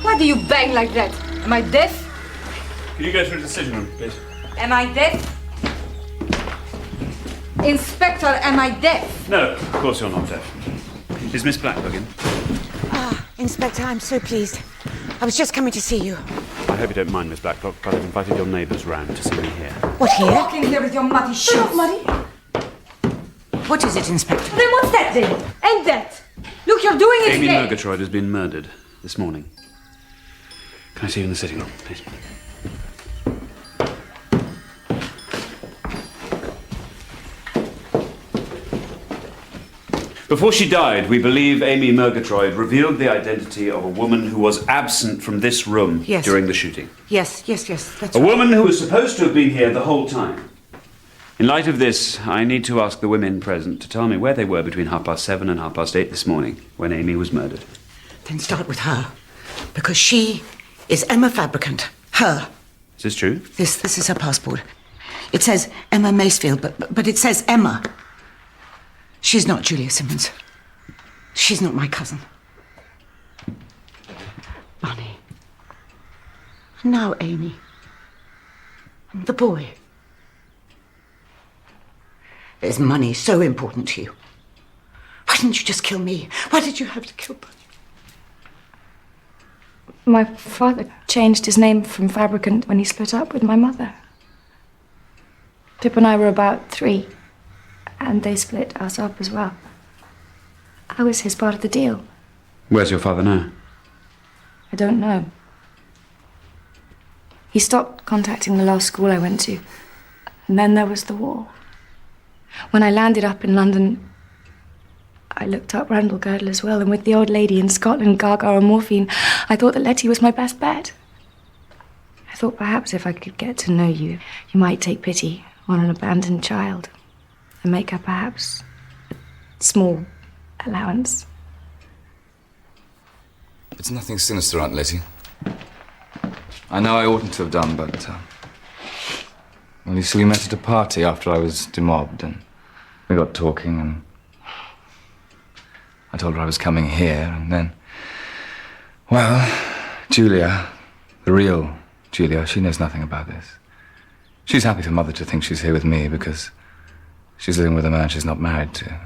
K: Why do you bang like that? Am I deaf?
P: Can you go through the decision room, please?
K: Am I deaf? Inspector, am I deaf?
P: No, of course you're not deaf. Is Miss Blackburn in?
I: Ah, Inspector, I'm so pleased. I was just coming to see you.
P: I hope you don't mind, Miss Blacklock, but I've invited your neighbours round to see me here.
I: What, here?
K: Walking here with your muddy shoes.
U: Not muddy.
I: What is it, Inspector?
K: Then what's that then? And that? Look, you're doing it
P: Amy
K: again.
P: Murgatroyd has been murdered this morning. Can I see you in the sitting room, please? Before she died, we believe Amy Murgatroyd revealed the identity of a woman who was absent from this room during the shooting.
I: Yes, that's
P: A woman who was supposed to have been here the whole time. In light of this, I need to ask the women present to tell me where they were between 7:30 and 8:30 this morning, when Amy was murdered.
I: Then start with her. Because she is Emma Fabricant. Her.
P: Is this true?
I: This is her passport. It says Emma Macefield, but it says Emma. She's not Julia Simmons. She's not my cousin. Bonnie. And now Amy. And the boy. Is money so important to you? Why didn't you just kill me? Why did you have to kill Bonnie?
L: My father changed his name from Fabricant when he split up with my mother. Pip and I were about 3, and they split us up as well. I was his part of the deal.
P: Where's your father now?
L: I don't know. He stopped contacting the last school I went to, and then there was the war. When I landed up in London, I looked up Randall Girdle as well, and with the old lady in Scotland, Gaga and morphine, I thought that Letty was my best bet. I thought perhaps if I could get to know you, you might take pity on an abandoned child and make her perhaps a small allowance.
J: It's nothing sinister, Aunt Letty. I know I oughtn't to have done, but... well, you see, we met at a party after I was demobbed, and we got talking, and I told her I was coming here, and then... well, Julia, the real Julia, she knows nothing about this. She's happy for Mother to think she's here with me because she's living with a man she's not married to.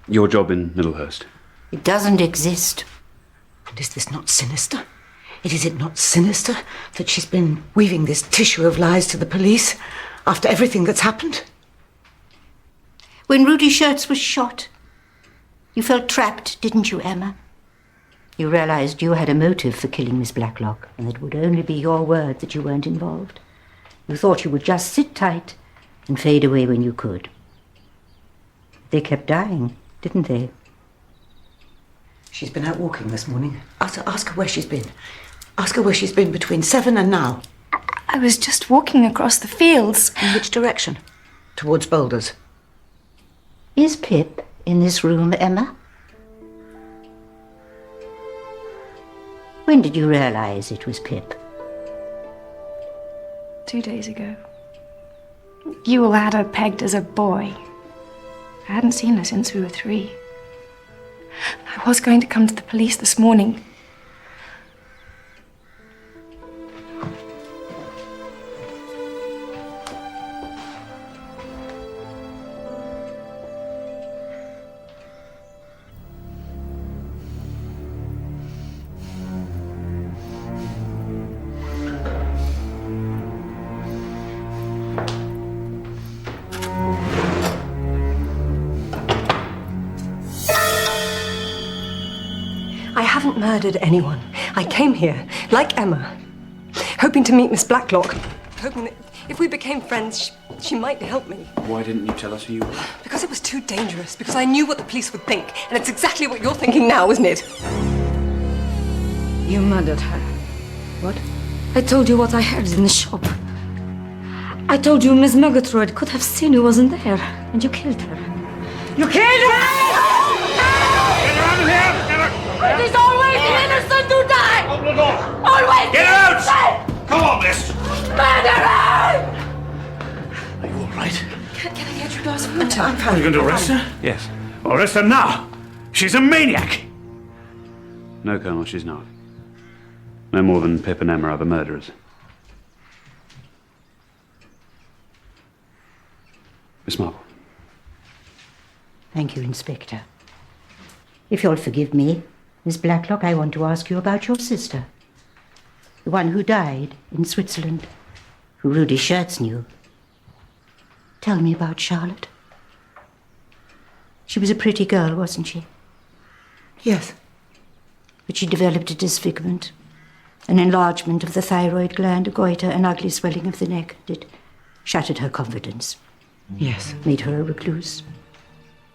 P: Your job in Middlehurst?
M: It doesn't exist.
I: And is this not sinister? Is it not sinister that she's been weaving this tissue of lies to the police after everything that's happened?
M: When Rudy Schertz was shot, you felt trapped, didn't you, Emma? You realized you had a motive for killing Miss Blacklock, and it would only be your word that you weren't involved. You thought you would just sit tight and fade away when you could. They kept dying, didn't they?
I: She's been out walking this morning. Ask her where she's been. Ask her where she's been between 7 and now.
L: I was just walking across the fields.
I: In which direction? Towards Boulders.
M: Is Pip in this room, Emma? When did you realize it was Pip?
L: 2 days ago. You all had her pegged as a boy. I hadn't seen her since we were 3. I was going to come to the police this morning.
Q: I haven't murdered anyone. I came here, like Emma, hoping to meet Miss Blacklock, hoping that if we became friends, she might help me.
P: Why didn't you tell us who you were?
Q: Because it was too dangerous, because I knew what the police would think, and it's exactly what you're thinking now, isn't it?
F: You murdered her. What? I told you what I heard in the shop. I told you Miss Murgatroyd could have seen who wasn't there, and you killed her. You killed her!
C: It is always the innocent who die! Open the door! Always! Get out! Come on, miss! Murderer!
G: Are you all right?
Q: Can I get you a glass of water?
G: Are you going to arrest her?
P: Yes.
G: Arrest her now! She's a maniac!
P: No, Colonel, she's not. No more than Pip and Emma are the murderers. Miss Marple.
M: Thank you, Inspector. If you'll forgive me, Miss Blacklock, I want to ask you about your sister. The one who died in Switzerland, who Rudy Schertz knew. Tell me about Charlotte. She was a pretty girl, wasn't she?
I: Yes.
M: But she developed a disfigurement, an enlargement of the thyroid gland, a goiter, an ugly swelling of the neck. It shattered her confidence.
I: Yes.
M: Made her a recluse.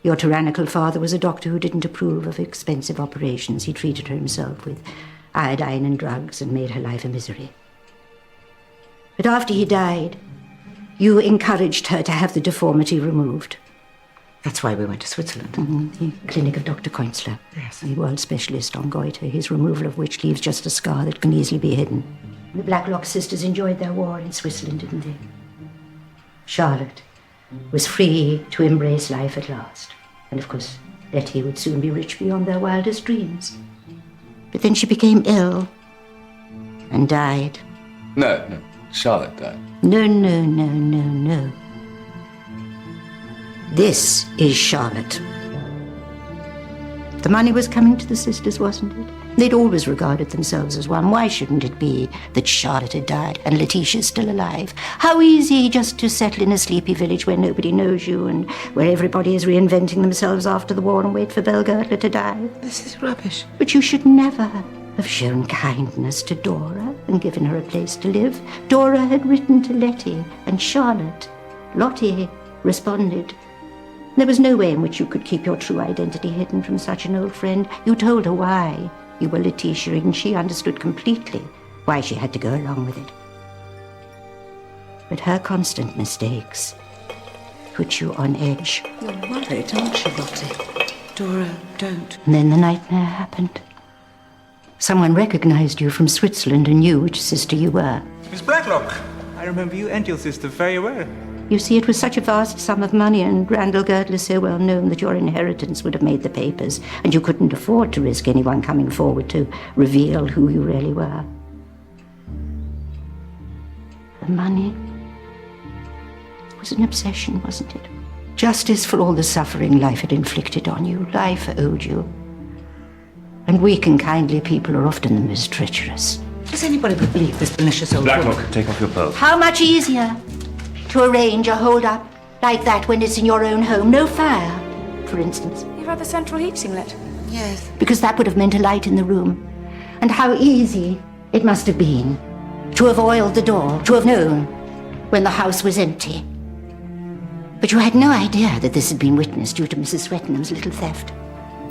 M: Your tyrannical father was a doctor who didn't approve of expensive operations. He treated her himself with iodine and drugs and made her life a misery. But after he died, you encouraged her to have the deformity removed.
I: That's why we went to Switzerland.
M: The clinic of Dr. Koinzler.
I: Yes.
M: The world specialist on goiter, his removal of which leaves just a scar that can easily be hidden. The Blacklock sisters enjoyed their war in Switzerland, didn't they? Charlotte was free to embrace life at last. And of course, Letty would soon be rich beyond their wildest dreams. But then she became ill and died.
J: No, Charlotte died.
M: No. This is Charlotte. The money was coming to the sisters, wasn't it? They'd always regarded themselves as one. Why shouldn't it be that Charlotte had died and Letitia's still alive? How easy just to settle in a sleepy village where nobody knows you and where everybody is reinventing themselves after the war and wait for Belle Girdler to die.
I: This is rubbish.
M: But you should never have shown kindness to Dora and given her a place to live. Dora had written to Letty, and Charlotte, Lottie, responded. There was no way in which you could keep your true identity hidden from such an old friend. You told her why you were Letitia, and she understood completely why she had to go along with it. But her constant mistakes put you on edge.
I: You're worried, aren't you, Lottie? Dora, don't.
M: And then the nightmare happened. Someone recognized you from Switzerland and knew which sister you were.
D: Miss Blacklock, I remember you and your sister very well.
M: You see, it was such a vast sum of money, and Randall Girdler so well known that your inheritance would have made the papers, and you couldn't afford to risk anyone coming forward to reveal who you really were. The money was an obsession, wasn't it? Justice for all the suffering life had inflicted on you. Life owed you. And weak and kindly people are often the most treacherous.
I: Does anybody believe this pernicious old
P: Blacklock,
I: woman?
P: take off your pearls.
M: How much easier to arrange a hold-up like that when it's in your own home. No fire, for instance.
L: You've had the central heating lit?
I: Yes.
M: Because that would have meant a light in the room. And how easy it must have been to have oiled the door, to have known when the house was empty. But you had no idea that this had been witnessed due to Mrs. Swettenham's little theft.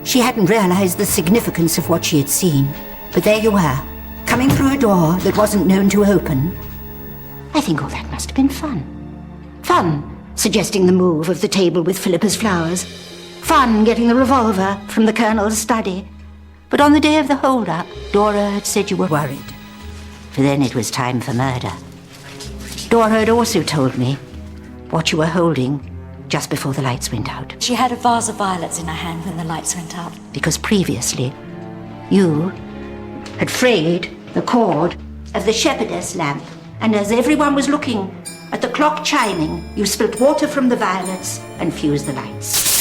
M: She hadn't realized the significance of what she had seen. But there you were, coming through a door that wasn't known to open. I think all that must have been fun. Fun, suggesting the move of the table with Philippa's flowers. Fun, getting the revolver from the Colonel's study. But on the day of the hold-up, Dora had said you were worried. For then it was time for murder. Dora had also told me what you were holding just before the lights went out.
F: She had a vase of violets in her hand when the lights went out.
M: Because previously, you had frayed the cord of the shepherdess lamp. And as everyone was looking at the clock chiming, you spilt water from the violets and fused the lights.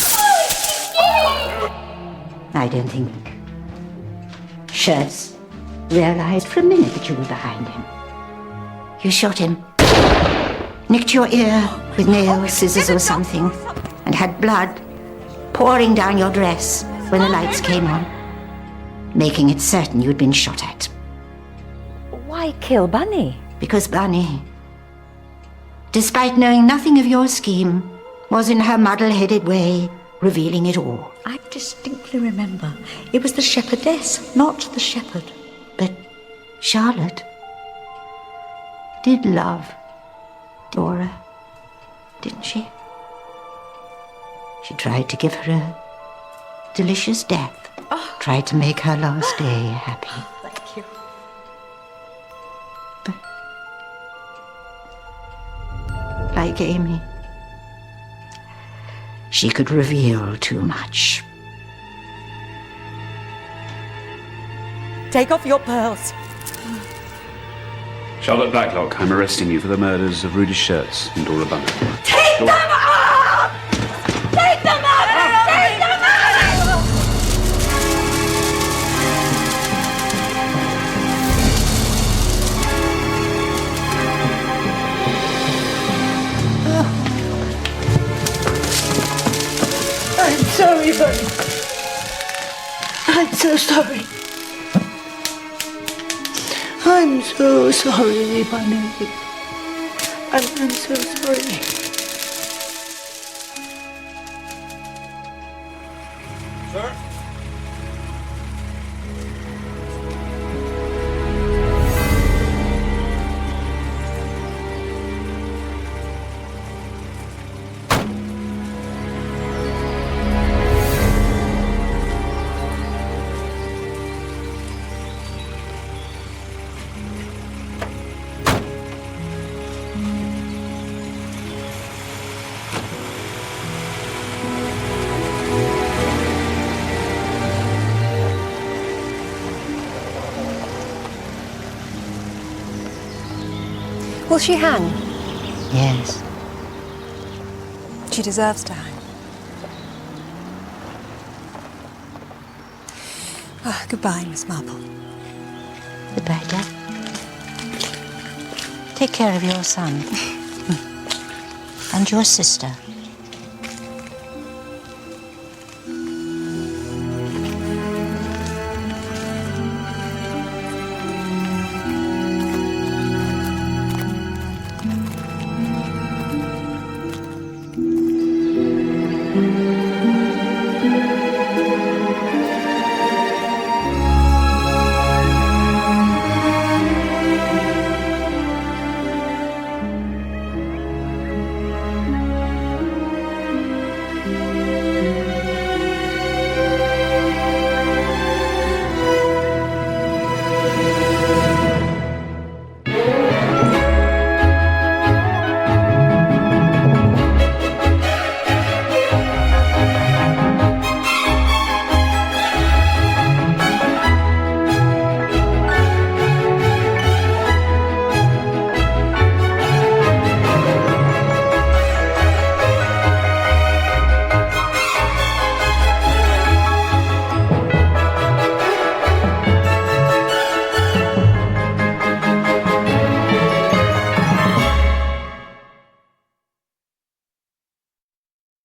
M: I don't think Schertz realized for a minute that you were behind him. You shot him, nicked your ear with nails, scissors or something, and had blood pouring down your dress when the lights came on, making it certain you'd been shot at.
S: Why kill Bunny?
M: Because Bunny, despite knowing nothing of your scheme, was in her muddle-headed way revealing it all.
F: I distinctly remember. It was the shepherdess, not the shepherd.
M: But Charlotte did love Dora, didn't she? She tried to give her a delicious death. Tried to make her last day happy.
F: Thank you.
M: Like Amy, she could reveal too much.
F: Take off your pearls.
P: Charlotte Blacklock, I'm arresting you for the murders of Rudy Schertz and Dora Bunny.
C: Take them out! Take them out! Take them out!
V: sorry, honey. I'm so sorry. I'm so sorry, Bunny. I'm so sorry.
O: Sir?
Q: Will she hang?
M: Yes.
Q: She deserves to hang. Ah, goodbye, Miss Marple.
M: Goodbye, Dad. Take care of your son. And your sister.